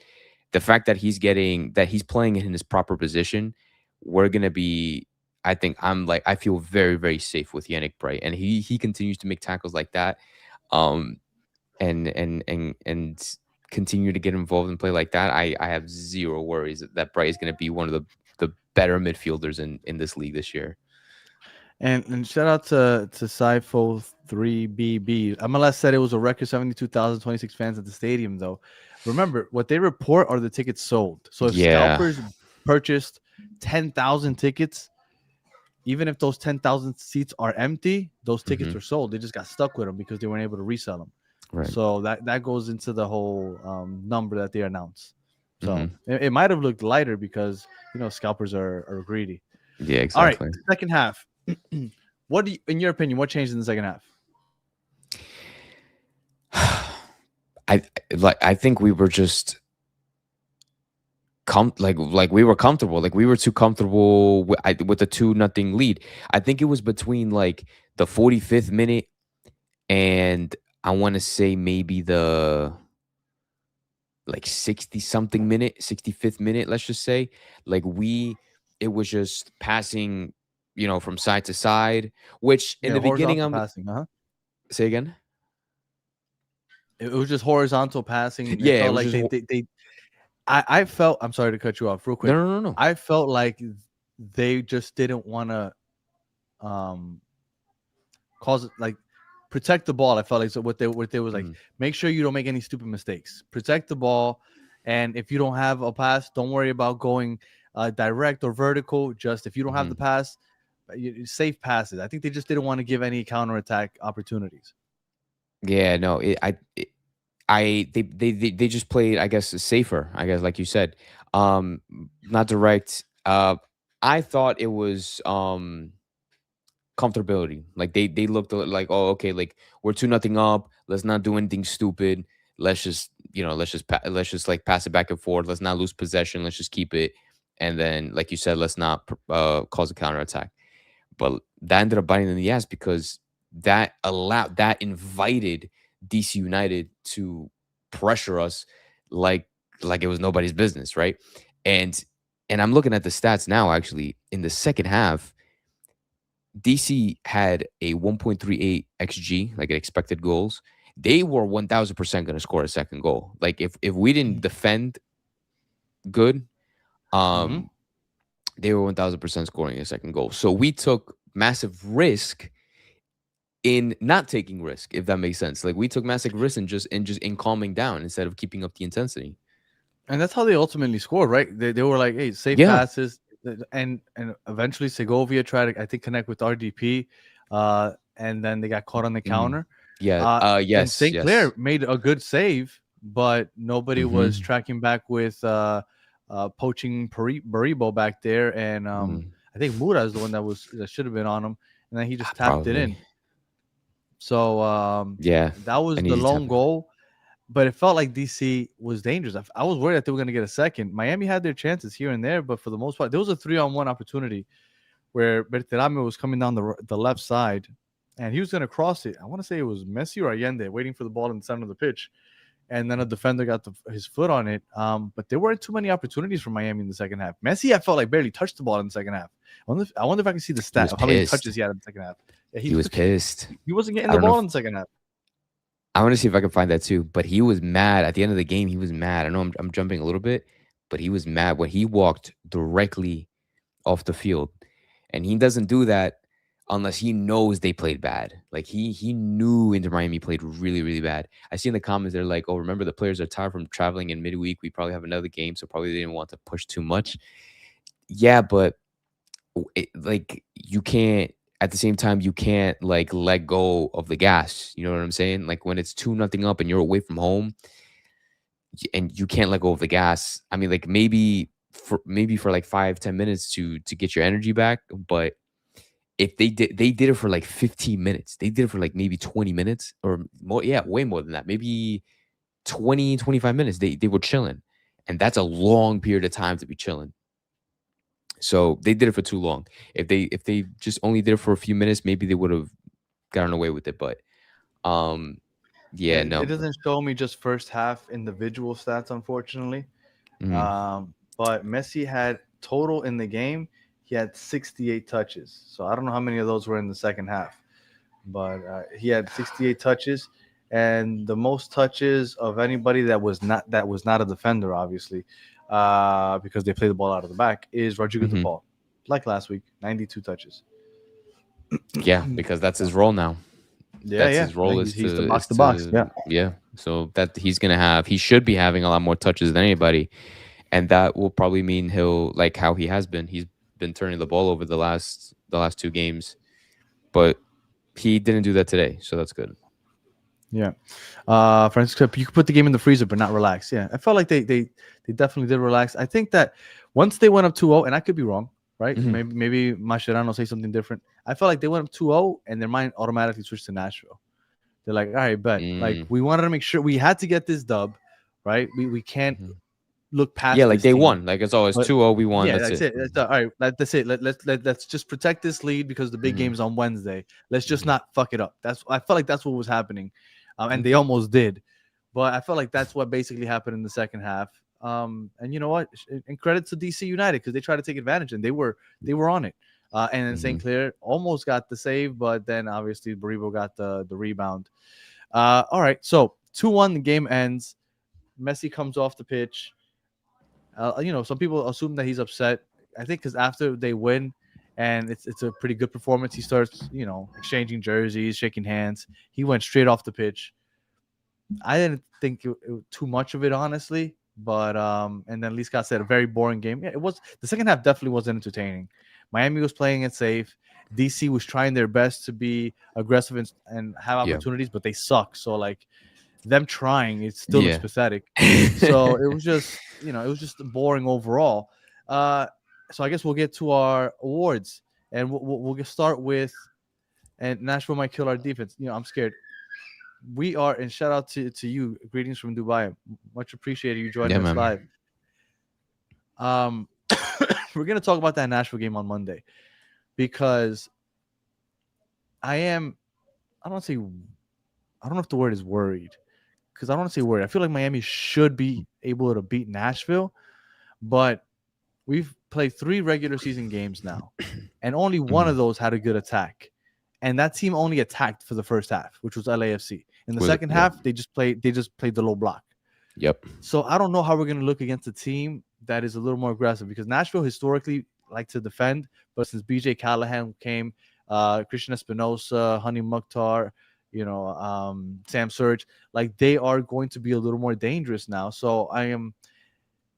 the fact that he's playing in his proper position, we're gonna be. I feel very, very safe with Yannick Bright, and he continues to make tackles like that, and continue to get involved and play like that. I have zero worries that Bright is going to be one of the better midfielders in this league this year. And shout out to Cypho3BB. MLS said it was a record 72,026 fans at the stadium, though. Remember, what they report are the tickets sold. So if scalpers purchased 10,000 tickets, even if those 10,000 seats are empty, those tickets are sold. They just got stuck with them because they weren't able to resell them. Right. So that goes into the whole number that they announced. So it might have looked lighter because, scalpers are greedy. Yeah, exactly. All right, second half. What do you, in your opinion, what changed in the second half? I think we were just we were comfortable. Like we were too comfortable with the 2-0 lead. I think it was between like the 45th minute and I want to say maybe the like 60-something minute, 65th minute, let's just say. Like it was just passing, from side to side, which in the beginning passing, say again. It was just horizontal passing. Yeah, it felt like I felt, I'm sorry to cut you off real quick. No. I felt like they just didn't want to cause it, like protect the ball. I felt like so what they was like, make sure you don't make any stupid mistakes. Protect the ball, and if you don't have a pass, don't worry about going direct or vertical. Just if you don't have the pass, safe passes. I think they just didn't want to give any counterattack opportunities. Yeah, no, they just played, I guess, safer. I guess, like you said, not direct. I thought it was comfortability. Like they looked like, oh, okay, like we're 2-0 up. Let's not do anything stupid. Let's just like pass it back and forth. Let's not lose possession. Let's just keep it. And then, like you said, let's not cause a counterattack. But that ended up biting in the ass because that invited DC United to pressure us like it was nobody's business, right? And I'm looking at the stats now. Actually, in the second half, DC had a 1.38 xG, like expected goals. They were 1,000% going to score a second goal. Like if we didn't defend good, they were 1,000% scoring a second goal. So we took massive risk in not taking risk, if that makes sense. Like we took massive risk in calming down instead of keeping up the intensity. And that's how they ultimately scored, right? They were like, hey, safe passes. And eventually Segovia tried to, I think, connect with RDP. And then they got caught on the counter. Yes. And St. Clair made a good save, but nobody was tracking back with poaching Baribo back there. And I think Mura is the one that should have been on him. And then he just tapped it in. So that was the lone goal, but it felt like DC was dangerous. I was worried that they were going to get a second. Miami had their chances here and there, but for the most part, there was a 3-on-1 opportunity where Berterame was coming down the left side, and he was going to cross it. I want to say it was Messi or Allende waiting for the ball in the center of the pitch, and then a defender got his foot on it. But there weren't too many opportunities for Miami in the second half. Messi, I felt like barely touched the ball in the second half. I wonder if I can see the stat of how many touches he had in the second half. Yeah, he was pissed. He wasn't getting the ball in the second half. I want to see if I can find that too. But he was mad at the end of the game. He was mad. I know I'm jumping a little bit, but he was mad when he walked directly off the field, and he doesn't do that unless he knows they played bad. Like he knew Inter Miami played really, really bad. I see in the comments they're like, "Oh, remember the players are tired from traveling in midweek. We probably have another game, so probably they didn't want to push too much." Yeah, but you can't. At the same time, you can't like let go of the gas. You know what I'm saying? Like when it's 2-0 up and you're away from home, and you can't let go of the gas. I mean, like maybe for like 5-10 minutes to get your energy back. But if they did it for like 15 minutes. They did it for like maybe 20 minutes or more. Yeah, way more than that. Maybe 20-25 minutes. They were chilling, and that's a long period of time to be chilling. So they did it for too long. If they just only did it for a few minutes, maybe they would have gotten away with it. But no. It doesn't show me just first half individual stats, unfortunately. But Messi had total in the game, he had 68 touches. So I don't know how many of those were in the second half. But he had 68 touches, and the most touches of anybody that was not a defender, obviously. Because they play the ball out of the back, is Rodrigo de Paul. Like last week, 92 touches. Yeah, because that's his role now. That's his role he's the box to box. Yeah. So that he should be having a lot more touches than anybody, and that will probably mean he'll like how he has been. He's been turning the ball over the last 2 games, but he didn't do that today, so that's good. Yeah. Francisco, you could put the game in the freezer, but not relax. Yeah, I felt like they definitely did relax. I think that once they went up 2-0, and I could be wrong, right? Maybe Mascherano say something different. I felt like they went up 2-0, and their mind automatically switched to Nashville. They're like, all right, bet. Like, we wanted to make sure we had to get this dub, right? We can't look past. Yeah, like they won. Like it's always 2-0. We won. Yeah, that's it. All right, that's it. Let's just protect this lead because the big game's on Wednesday. Let's just not fuck it up. I felt like that's what was happening, and they almost did. But I felt like that's what basically happened in the second half. And you know what? And credit to DC United because they tried to take advantage and they were on it. And then St. Clair almost got the save, but then obviously Baribo got the rebound. All right, so 2-1, the game ends. Messi comes off the pitch. Some people assume that he's upset. I think because after they win and it's a pretty good performance, he starts, exchanging jerseys, shaking hands. He went straight off the pitch. I didn't think too much of it, honestly. But and then Lee Scott said a very boring game. Yeah, it was. The second half definitely wasn't entertaining. Miami was playing it safe. DC was trying their best to be aggressive and have opportunities, but they suck. So like them trying, it still looks pathetic. So it was just, it was just boring overall. So I guess we'll get to our awards, and we'll start with, and Nashville might kill our defense. I'm scared. We are, and shout out to you. Greetings from Dubai. Much appreciated you joining us live. We're gonna talk about that Nashville game on Monday because I don't know if the word is worried, because I don't want to say worried. I feel like Miami should be able to beat Nashville, but we've played 3 regular season games now, and only one of those had a good attack. And that team only attacked for the first half, which was LAFC. In the second half, they just played the low block. Yep. So I don't know how we're going to look against a team that is a little more aggressive, because Nashville historically like to defend, but since BJ Callahan came, Christian Espinosa, Honey Mukhtar, Sam Surge, like they are going to be a little more dangerous now. So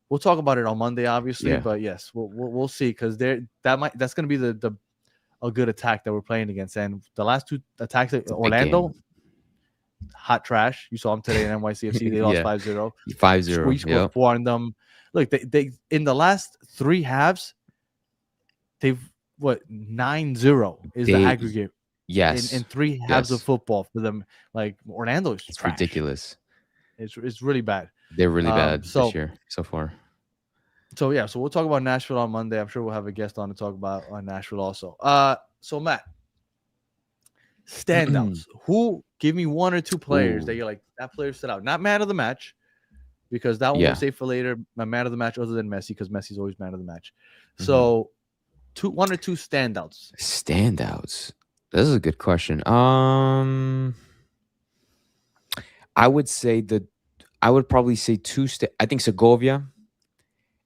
we'll talk about it on Monday, obviously, but yes, we'll see, because that's going to be a good attack that we're playing against. And the last 2 attacks at Orlando, hot trash. You saw them today in NYCFC. They lost 5-0. 5-0. We scored 4 on them. Look, they in the last 3 halves, they've 9-0 is the aggregate. Yes. In 3 halves of football for them. Like Orlando is it's trash. Ridiculous. It's really bad. They're really bad this year so far. So yeah, so we'll talk about Nashville on Monday. I'm sure we'll have a guest on to talk about Nashville also. So Matt, standouts. Who, give me 1 or 2 players that you're like, that player stood out. Not man of the match, because that one we'll save for later. My man of the match other than Messi, because Messi's always man of the match. So 1 or 2 standouts. Standouts. This is a good question. I would probably say 2. I think Segovia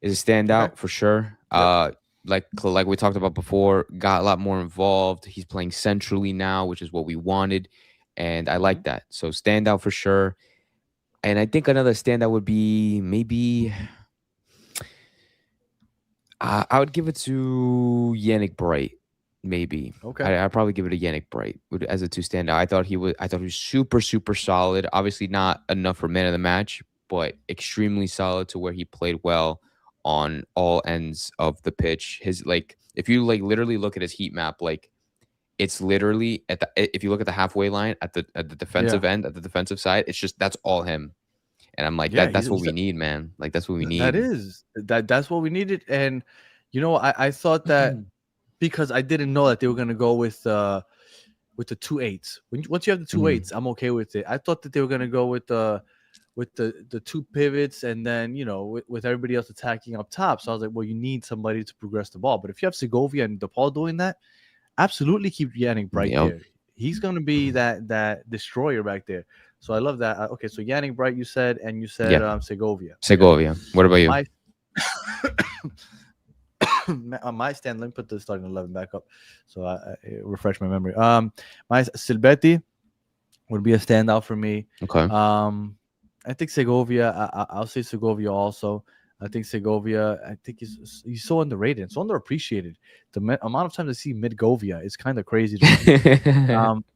is a standout for sure. Like we talked about before, got a lot more involved. He's playing centrally now, which is what we wanted, and I like that. So standout for sure. And I think another standout would be maybe I would give it to Yannick Bright. Maybe. Okay. I'd probably give it to Yannick Bright as a 2 standout. I thought he was super, super solid. Obviously not enough for man of the match, but extremely solid to where he played well on all ends of the pitch. If you literally look at his heat map, it's literally if you look at the halfway line at the defensive end, at the defensive side, it's just that's all him. And I'm like, that's what we need, man. Like that's what we need. That's what we needed. And I thought that because I didn't know that they were gonna go with the 2 8s. Once you have the 2 8s, I'm okay with it. I thought that they were gonna go with the 2 pivots, and then with everybody else attacking up top. So I was like, well, you need somebody to progress the ball. But if you have Segovia and DePaul doing that, absolutely keep Yannick Bright there. He's going to be that destroyer back there. So I love that. Okay, so Yannick Bright, you said, and you said Segovia. Segovia. What about you? my stand. Let me put the starting 11 back up, so I refresh my memory. My Silbetti would be a standout for me. Okay. I think Segovia. I'll say Segovia also. I think Segovia. I think he's so underrated and so underappreciated. The amount of time to see Midgovia is kind of crazy to me.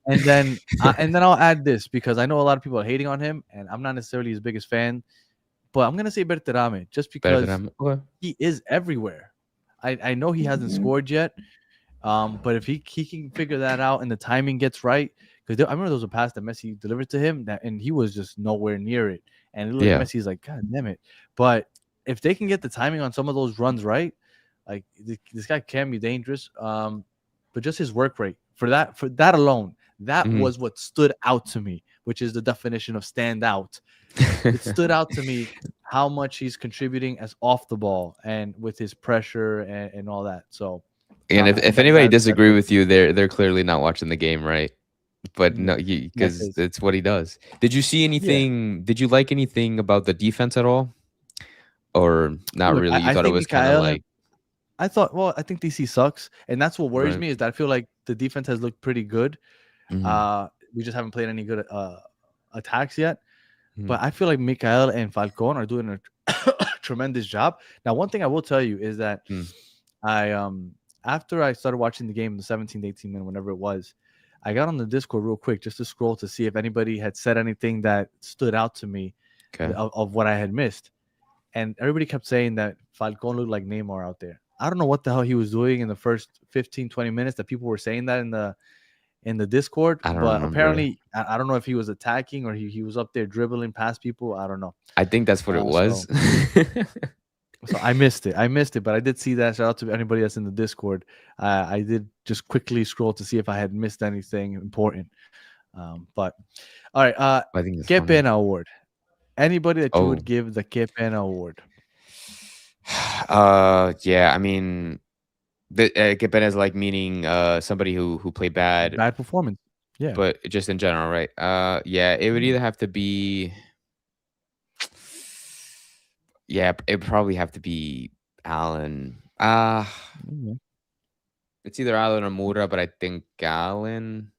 And then I'll add this because I know a lot of people are hating on him, and I'm not necessarily his biggest fan. But I'm gonna say Berterame just because he is everywhere. I know he hasn't scored yet, but if he can figure that out and the timing gets right, because I remember there was a pass that Messi delivered to him and he was just nowhere near it, and it looked like Messi's like, God damn it! But if they can get the timing on some of those runs right, like this guy can be dangerous. But just his work rate for that alone, that was what stood out to me, which is the definition of stand out. It stood out to me how much he's contributing as off the ball and with his pressure and all that. So, and if anybody disagree with you, they're clearly not watching the game, right? But no, because it's what he does. Did you see anything? Yeah. Did you like anything about the defense at all, or not really? You thought it was kind of like. I thought, well, I think DC sucks, and that's what worries me is that I feel like the defense has looked pretty good. We just haven't played any good attacks yet. But I feel like Mikael and Falcon are doing a tremendous job. Now, one thing I will tell you is that after I started watching the game, the 17th, 18th minute, whenever it was, I got on the Discord real quick just to scroll to see if anybody had said anything that stood out to me of what I had missed. And everybody kept saying that Falcon looked like Neymar out there. I don't know what the hell he was doing in the first 15, 20 minutes that people were saying that in the Discord, but apparently I don't know if he was attacking or he was up there dribbling past people. I don't know. I think that's what it was. So I missed it, but I did see that. Shout out to anybody that's in the Discord. I did just quickly scroll to see if I had missed anything important. But all right, I think Que Pena Award. Anybody that you would give the Que Pena Award? Yeah, I mean, the Que Pena is like meaning somebody who played bad performance. Yeah, but just in general, right? Yeah, it would either have to be. Yeah, it would probably have to be Allen. It's either Allen or Mura, but I think Allen.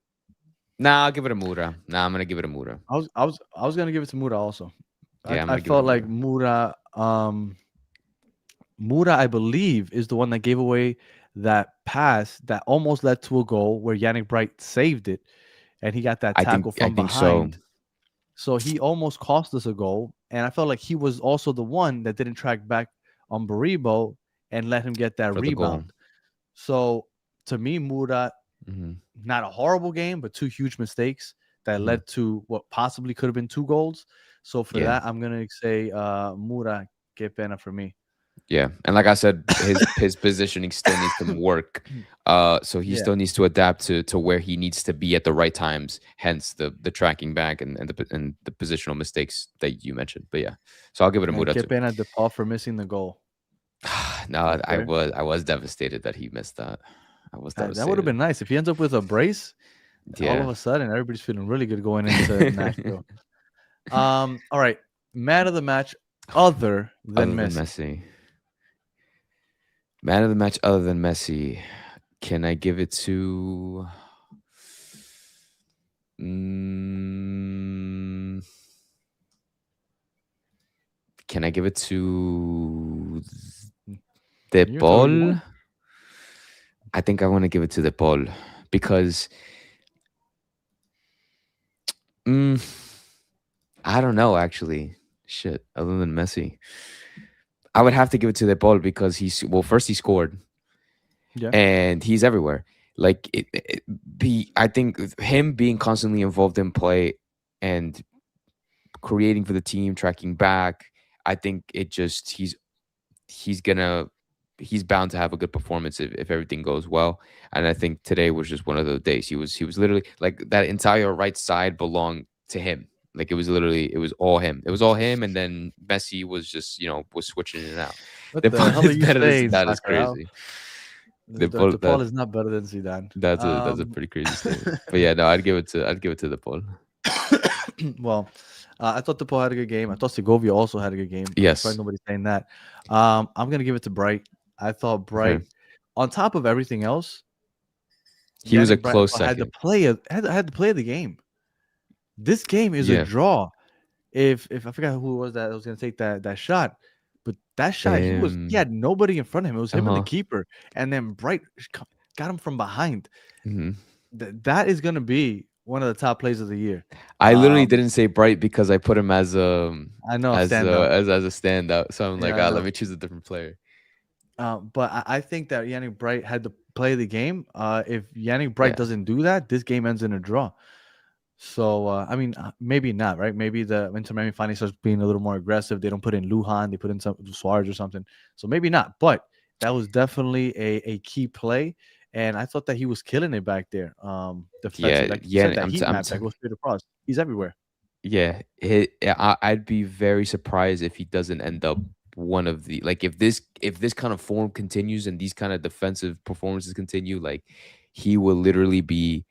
Nah, I'll give it to Mura. Nah, I'm gonna give it to Mura. I was gonna give it to Mura also. Yeah, I felt like Mura. Mura, I believe, is the one that gave away that pass that almost led to a goal where Yannick Bright saved it, and he got that tackle from behind. So he almost cost us a goal, and I felt like he was also the one that didn't track back on Baribo and let him get that rebound. So to me, Mura, not a horrible game, but two huge mistakes that led to what possibly could have been 2 goals. So for that, I'm gonna say Mura, Que Pena for me. Yeah, and like I said, his positioning still needs to work. So he still needs to adapt to where he needs to be at the right times. Hence the tracking back and the positional mistakes that you mentioned. But yeah, so I'll give it a Mura too. Que Pena de Paul for missing the goal. No, I was devastated that he missed that. I was devastated. That would have been nice if he ends up with a brace. All of a sudden, everybody's feeling really good going into Nashville. All right, man of the match other than Messi. Man of the match other than Messi. Can I give it to... Can I give it to De Paul? I think I want to give it to De Paul because I don't know, actually. Shit, other than Messi. I would have to give it to De Paul because first he scored, and he's everywhere. Like I think him being constantly involved in play and creating for the team, tracking back. I think it just he's bound to have a good performance if everything goes well. And I think today was just one of those days. He was literally like that entire right side belonged to him. Like it was all him. It was all him, and then Messi was just was switching in and out. That is crazy. De Paul is not better than Zidane. That's a pretty crazy statement. But yeah, no, I'd give it to De Paul. Well, I thought De Paul had a good game. I thought Segovia also had a good game. Yes, nobody's saying that. I'm gonna give it to Bright. I thought Bright, on top of everything else, he was a Bright close had second. had to play the game. This game is a draw. If I forgot who it was that was going to take that shot, but that shot he had nobody in front of him. It was him and the keeper, and then Bright got him from behind. That is going to be one of the top plays of the year. I literally didn't say Bright because I put him as I know as standout. as a standout. So I'm like, let me choose a different player. But I think that Yannick Bright had to play the game. If Yannick Bright doesn't do that, this game ends in a draw. So, I mean, maybe not, right? Maybe the Inter Miami finally starts being a little more aggressive. They don't put in Lujan. They put in some Suarez or something. So maybe not. But that was definitely a key play. And I thought that he was killing it back there. Defensive, like you said, that heat map that goes straight across. He's everywhere. Yeah. I'd be very surprised if he doesn't end up one of the, like, if this kind of form continues and these kind of defensive performances continue, like, he will literally be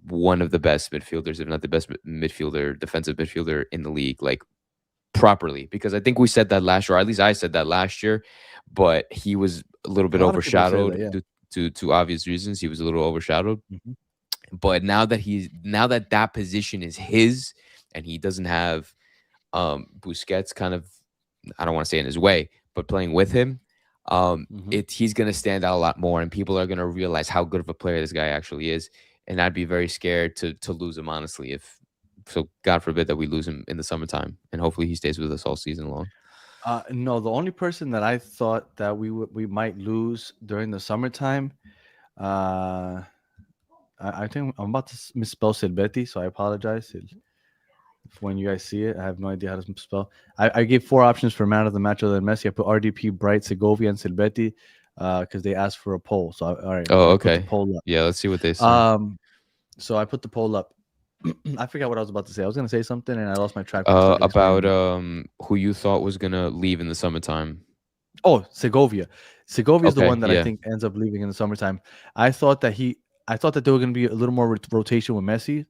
one of the best midfielders, if not the best defensive midfielder in the league, like, properly. Because I think we said that last year, or at least I said that last year, but he was a little bit overshadowed due to obvious reasons. He was a little overshadowed. But now that that position is his, and he doesn't have Busquets kind of, I don't want to say in his way, but playing with him, he's going to stand out a lot more, and people are going to realize how good of a player this guy actually is. And I'd be very scared to lose him, honestly. So God forbid that we lose him in the summertime, and hopefully he stays with us all season long. No, the only person that I thought that we might lose during the summertime, I think I'm about to misspell Silvetti, so I apologize. When you guys see it, I have no idea how to spell. I gave 4 options for man of the match other than Messi. I put RDP, Bright, Segovia, and Silvetti because they asked for a poll. So all right. Oh, okay. Put the poll up. Yeah, let's see what they say. So I put the poll up. I forgot what I was about to say. I was gonna say something and I lost my track. About who you thought was gonna leave in the summertime. Oh, Segovia. Segovia is the one that I think ends up leaving in the summertime. I thought that there were gonna be a little more rotation with Messi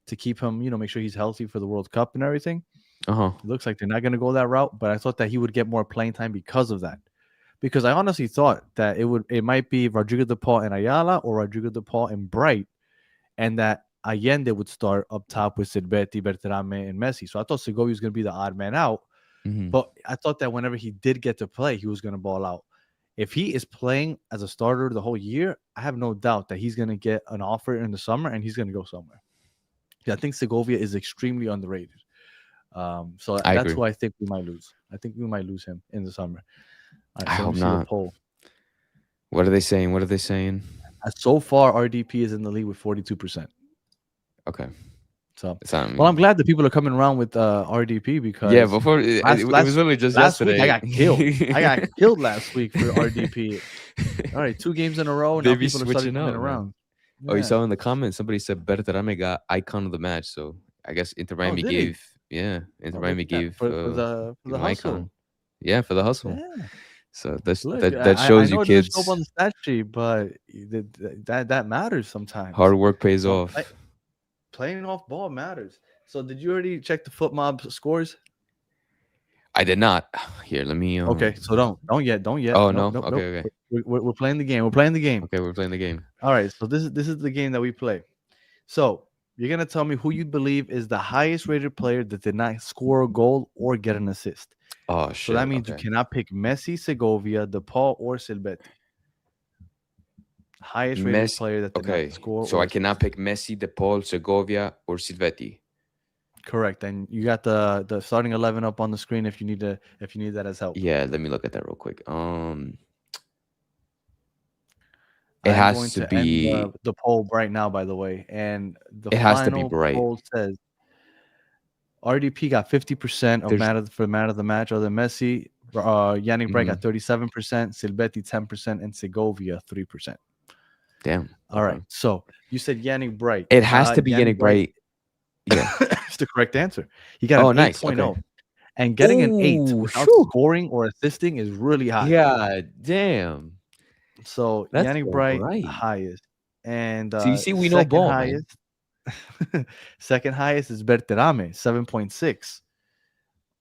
to keep him, make sure he's healthy for the World Cup and everything. It looks like they're not gonna go that route, but I thought that he would get more playing time because of that. Because I honestly thought that it might be Rodrigo de Paul and Ayala or Rodrigo de Paul and Bright, and that Allende would start up top with Silvetti, Berterame, and Messi. So I thought Segovia was going to be the odd man out. But I thought that whenever he did get to play, he was going to ball out. If he is playing as a starter the whole year, I have no doubt that he's going to get an offer in the summer and he's going to go somewhere. Yeah, I think Segovia is extremely underrated. So that's who I think we might lose. I think we might lose him in the summer. Right, I hope not. What are they saying? So far, RDP is in the lead with 42%. Okay. So, I'm glad that people are coming around with RDP because before it was literally just yesterday. I got killed. I got killed last week for RDP. All right, 2 games in a row. Now people are starting coming around. Yeah. Oh, you saw in the comments somebody said Berterame got icon of the match. So I guess Inter Miami gave for the icon. Yeah, for the hustle. Yeah. So that shows you kids. I know on the stat sheet, but that matters sometimes. Hard work pays off. Playing off ball matters. So did you already check the Foot Mob scores? I did not. Here, let me. Okay, so don't yet. Oh no. Okay. We're playing the game. We're playing the game. Okay, we're playing the game. All right. So this is the game that we play. So you're gonna tell me who you believe is the highest rated player that did not score a goal or get an assist. Oh shit! So that means you cannot pick Messi, Segovia, De Paul, or Silvetti. Highest rated player that did not score. So I cannot pick Messi, De Paul, Segovia, or Silvetti. Correct, and you got the starting 11 up on the screen if you need that as help. Yeah, let me look at that real quick. It has to be the poll right now, by the way, and it has to be Bright. Poll says RDP got 50% of man of the match, other than Messi. Yannick Bright got 37%, Silvetti 10%, and Segovia 3%. Damn. All right. So you said Yannick Bright. It has to be Yannick Bright. Yeah, it's the correct answer. He got an 8.0, and getting an 8 without scoring or assisting is really high. Yeah, damn. So that's Yannick Bright highest, and so you see, we know ball. Highest, second highest is Berterame, 7.6.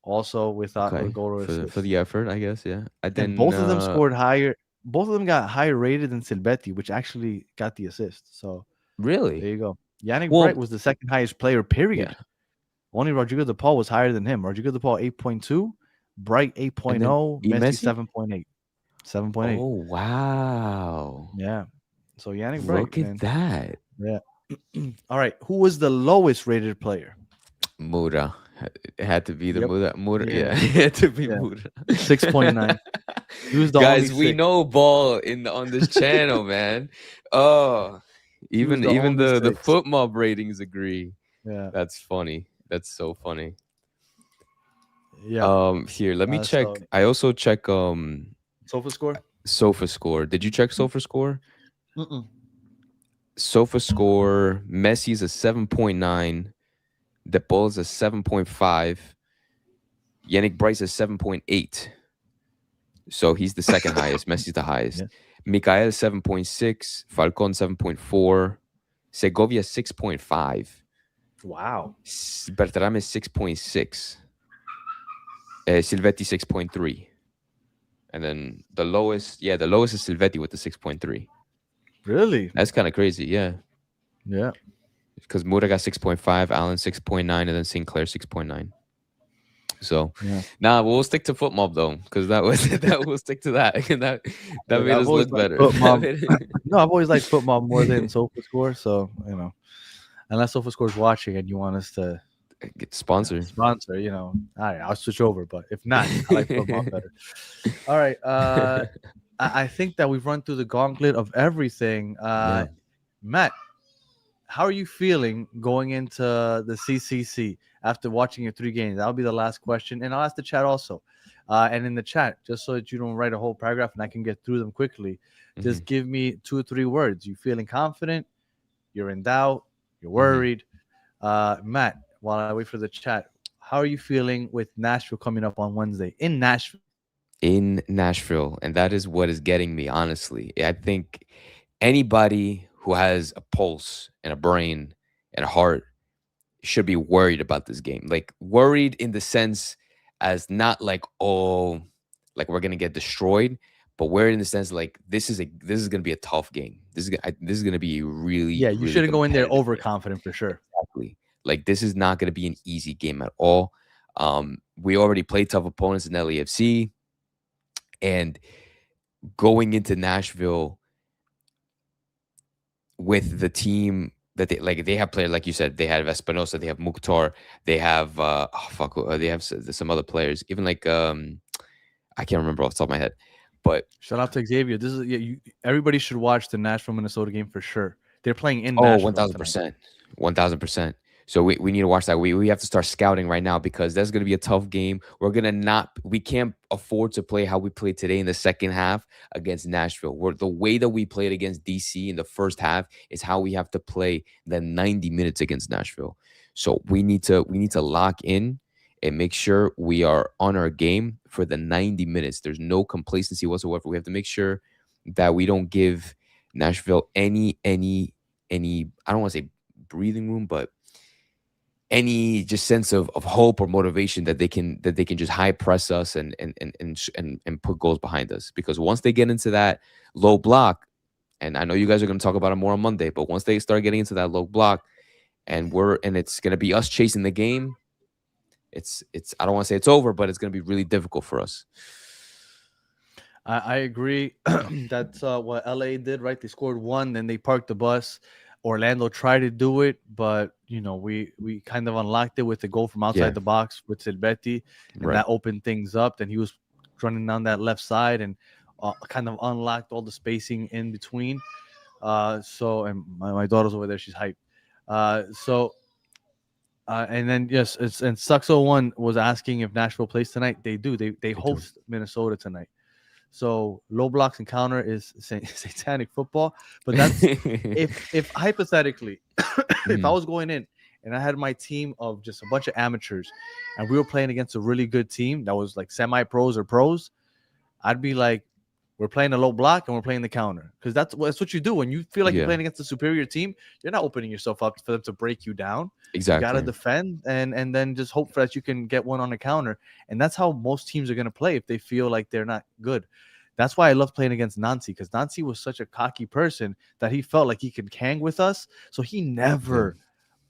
Also without a goal or assist for the effort, I guess. Yeah, and both of them scored higher. both of them got higher rated than Silvetti, which actually got the assist. So Really? there you go. Yannick Well, Bright was the second highest player, period. yeah. Only Rodrigo de Paul was higher than him. Rodrigo de Paul 8.2, Bright 8.0, Messi Messi? 7.8. 7.8. Oh, wow. Yeah. So Yannick Bright, Look at man. that. Yeah. All right. Who was the lowest rated player? Mura. It had to be the Yep. Mura. Yeah. Yeah, it had to be Yeah. Mura. 6.9. He was the Guys, only we six. know ball on this channel, man. Oh, even the only the six. foot mob ratings agree. Yeah. That's funny. That's so funny. Yeah. Here, let me check. So, I also check Sofa score? Sofa score. Did you check Sofa score? Mm-mm. Sofa score, Messi's a 7.9. De Paul's a 7.5. Yannick Bryce is 7.8. So he's the second highest. Messi's the highest. Yeah. Mikael 7.6. Falcon 7.4. Segovia 6.5. Wow. Bertrame is 6.6. Silvetti 6.3. And then the lowest is Silvetti with the 6.3. Really? That's kind of crazy, yeah. Yeah. Because Mura got 6.5, Allen 6.9, and then Sinclair 6.9. So, yeah. We'll stick to foot mob though, because that we'll stick to that. that made us look better. No, I've always liked foot mob more than Sofa score. So unless Sofa score is watching and you want us to get sponsor, all right, I'll switch over. But if not, I like foot mob better. All right. I think that we've run through the gauntlet of everything. Matt, how are you feeling going into the CCC after watching your 3 games? That'll be the last question. And I'll ask the chat also. And in the chat, just so that you don't write a whole paragraph and I can get through them quickly, just give me 2 or 3 words. You feeling confident? You're in doubt? You're worried? Matt, while I wait for the chat, how are you feeling with Nashville coming up on Wednesday in Nashville? In Nashville. And that is what is getting me, honestly. I think anybody who has a pulse and a brain and a heart should be worried about this game. Like, worried in the sense as not like, oh, like we're gonna get destroyed, but worried in the sense like this is gonna be a tough game. This is gonna be really, you really shouldn't go in there competitive overconfident for sure. Exactly. Like, this is not gonna be an easy game at all. We already played tough opponents in LAFC, and going into Nashville with the team that they have played, like you said, they have Espinosa, they have Mukhtar, they have they have some other players, even like I can't remember off the top of my head. But shout out to Xavier. This is everybody should watch the Nashville Minnesota game for sure. They're playing in Nashville. 1000%, 1000%. So we need to watch that. We have to start scouting right now, because that's going to be a tough game. We can't afford to play how we played today in the second half against Nashville. The way that we played against DC in the first half is how we have to play the 90 minutes against Nashville. So we need to lock in and make sure we are on our game for the 90 minutes. There's no complacency whatsoever. We have to make sure that we don't give Nashville any I don't want to say breathing room, but any just sense of hope or motivation that they can just high press us and put goals behind us. Because once they get into that low block, and I know you guys are going to talk about it more on Monday, but once they start getting into that low block and it's going to be us chasing the game, it's I don't want to say it's over, but it's going to be really difficult for us. I agree. That's what LA did, right? They scored 1, then they parked the bus. Orlando tried to do it, but we kind of unlocked it with the goal from outside the box with Silvetti, and that opened things up. Then he was running down that left side and kind of unlocked all the spacing in between. And my daughter's over there; she's hyped. And then yes, and Suxo1 was asking if Nashville plays tonight. They do. They host Minnesota tonight. So low blocks and counter is satanic football. But that's if hypothetically, if I was going in and I had my team of just a bunch of amateurs and we were playing against a really good team that was like semi-pros or pros, I'd be like, we're playing a low block and we're playing the counter. Because that's what you do. When you feel like you're playing against a superior team, you're not opening yourself up for them to break you down. Exactly. You got to defend and then just hope that you can get one on a counter. And that's how most teams are going to play if they feel like they're not good. That's why I love playing against Nancy, because Nancy was such a cocky person that he felt like he could hang with us. So he never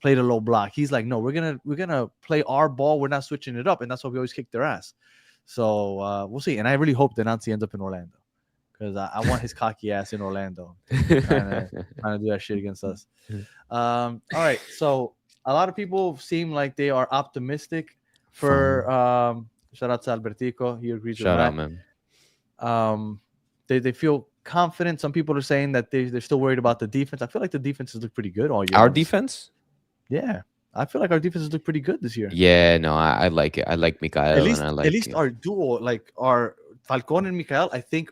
played a low block. He's like, no, we're gonna play our ball. We're not switching it up, and that's why we always kick their ass. So we'll see. And I really hope that Nancy ends up in Orlando, because I want his cocky ass in Orlando trying to do that shit against us. All right, so a lot of people seem like they are optimistic for shout out to Albertico. He agrees with that. Shout out, man. They feel confident. Some people are saying that they're still worried about the defense. I feel like the defenses look pretty good all year. Our defense? Yeah. I feel like our defenses look pretty good this year. Yeah, no, I like it. I like Mikael. At least, and I like at least our duo, like our Falcon and Mikael, I think,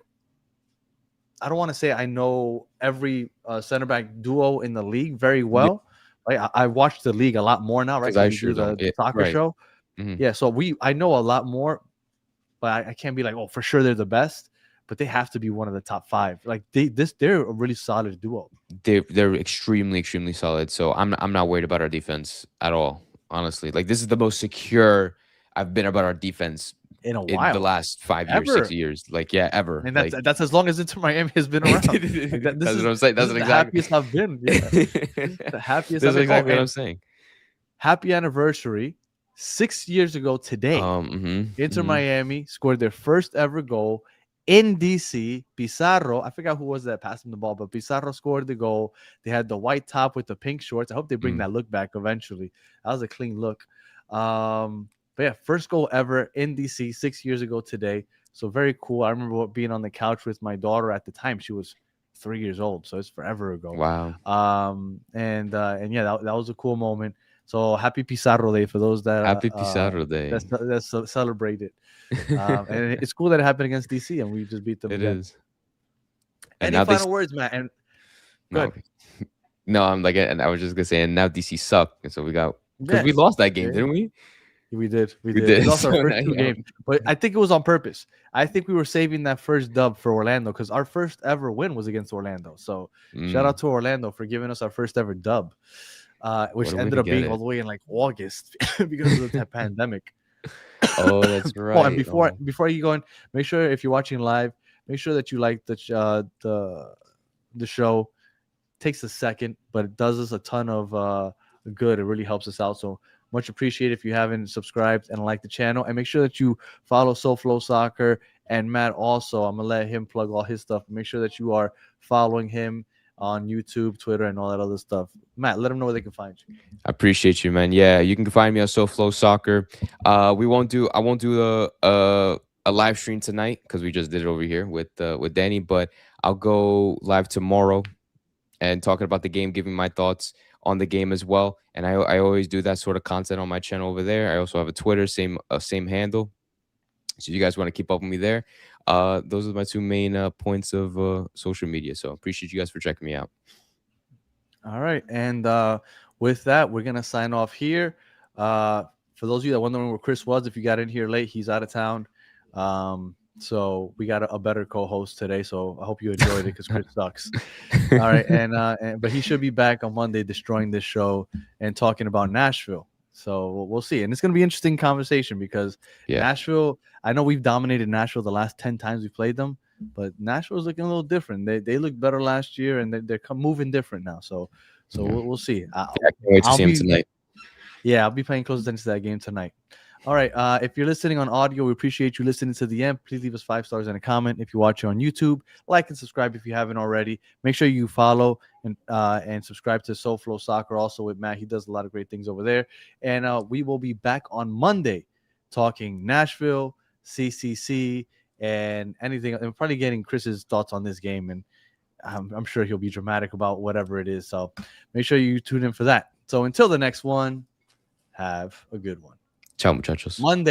I don't want to say I know every center back duo in the league very well. Yeah. Right? I watch the league a lot more now, right? I do the soccer show. Mm-hmm. Yeah, so I know a lot more, but I can't be like, oh, for sure they're the best. But they have to be one of the top 5. Like they're a really solid duo. They're extremely solid. So I'm not worried about our defense at all. Honestly, like this is the most secure I've been about our defense in a while. In the last 5 years, 6 years. Like ever. And that's as long as Inter Miami has been around. Like, that's what I'm saying. That's the exactly happiest I've been. Yeah. The happiest. That's exactly what I'm saying. Happy anniversary! 6 years ago today, Inter Miami scored their first ever goal in DC. Pizarro, I forgot who was that passing the ball, but Pizarro scored the goal. They had the white top with the pink shorts. I hope they bring that look back eventually. That was a clean look. But yeah, first goal ever in DC 6 years ago today. So very cool. I remember being on the couch with my daughter at the time. She was 3 years old, so it's forever ago. Wow. And yeah, that was a cool moment. So happy Pizarro Day for those that happy Pizarro Day. That's celebrated. And it's cool that it happened against DC and we just beat them. It is. And any final words, Matt? And no, I'm like, and I was just gonna say, and now DC suck, and so we got because we lost that game, didn't we? We did. We lost our first 2 games, but I think it was on purpose. I think we were saving that first dub for Orlando because our first ever win was against Orlando. So shout out to Orlando for giving us our first ever dub. Which ended up being all the way in like August because of the pandemic. Oh, that's right. Oh, and before you go in, make sure if you're watching live, make sure that you like the show. It takes a second, but it does us a ton of good. It really helps us out. So much appreciated if you haven't subscribed and liked the channel. And make sure that you follow SoFlo Soccer and Matt also. I'm gonna let him plug all his stuff. Make sure that you are following him on YouTube, Twitter, and all that other stuff. Matt, let them know where they can find you. I appreciate you, man. Yeah, you can find me on SoFlo Soccer. I won't do a live stream tonight because we just did it over here with Danny, but I'll go live tomorrow and talking about the game, giving my thoughts on the game as well. And I always do that sort of content on my channel over there. I also have a Twitter, same handle. So if you guys want to keep up with me there, those are my 2 main points of social media. So appreciate you guys for checking me out. All right. And with that, we're going to sign off here. For those of you that wondering where Chris was, if you got in here late, he's out of town. So we got a better co-host today. So I hope you enjoyed it because Chris sucks. All right. But he should be back on Monday destroying this show and talking about Nashville. So we'll see. And it's going to be an interesting conversation because Nashville, I know we've dominated Nashville the last 10 times we played them, but Nashville's looking a little different. They looked better last year and they're moving different now. So we'll see. I can't wait to see him tonight. Yeah, I'll be paying close attention to that game tonight. All right. If you're listening on audio, we appreciate you listening to the end. Please leave us 5 stars and a comment. If you watch it on YouTube, like and subscribe if you haven't already. Make sure you follow and subscribe to SoFlo Soccer also with Matt. He does a lot of great things over there. And we will be back on Monday talking Nashville, CCC, and anything. I'm probably getting Chris's thoughts on this game, and I'm sure he'll be dramatic about whatever it is. So make sure you tune in for that. So until the next one, have a good one. Ciao, muchachos. Monday.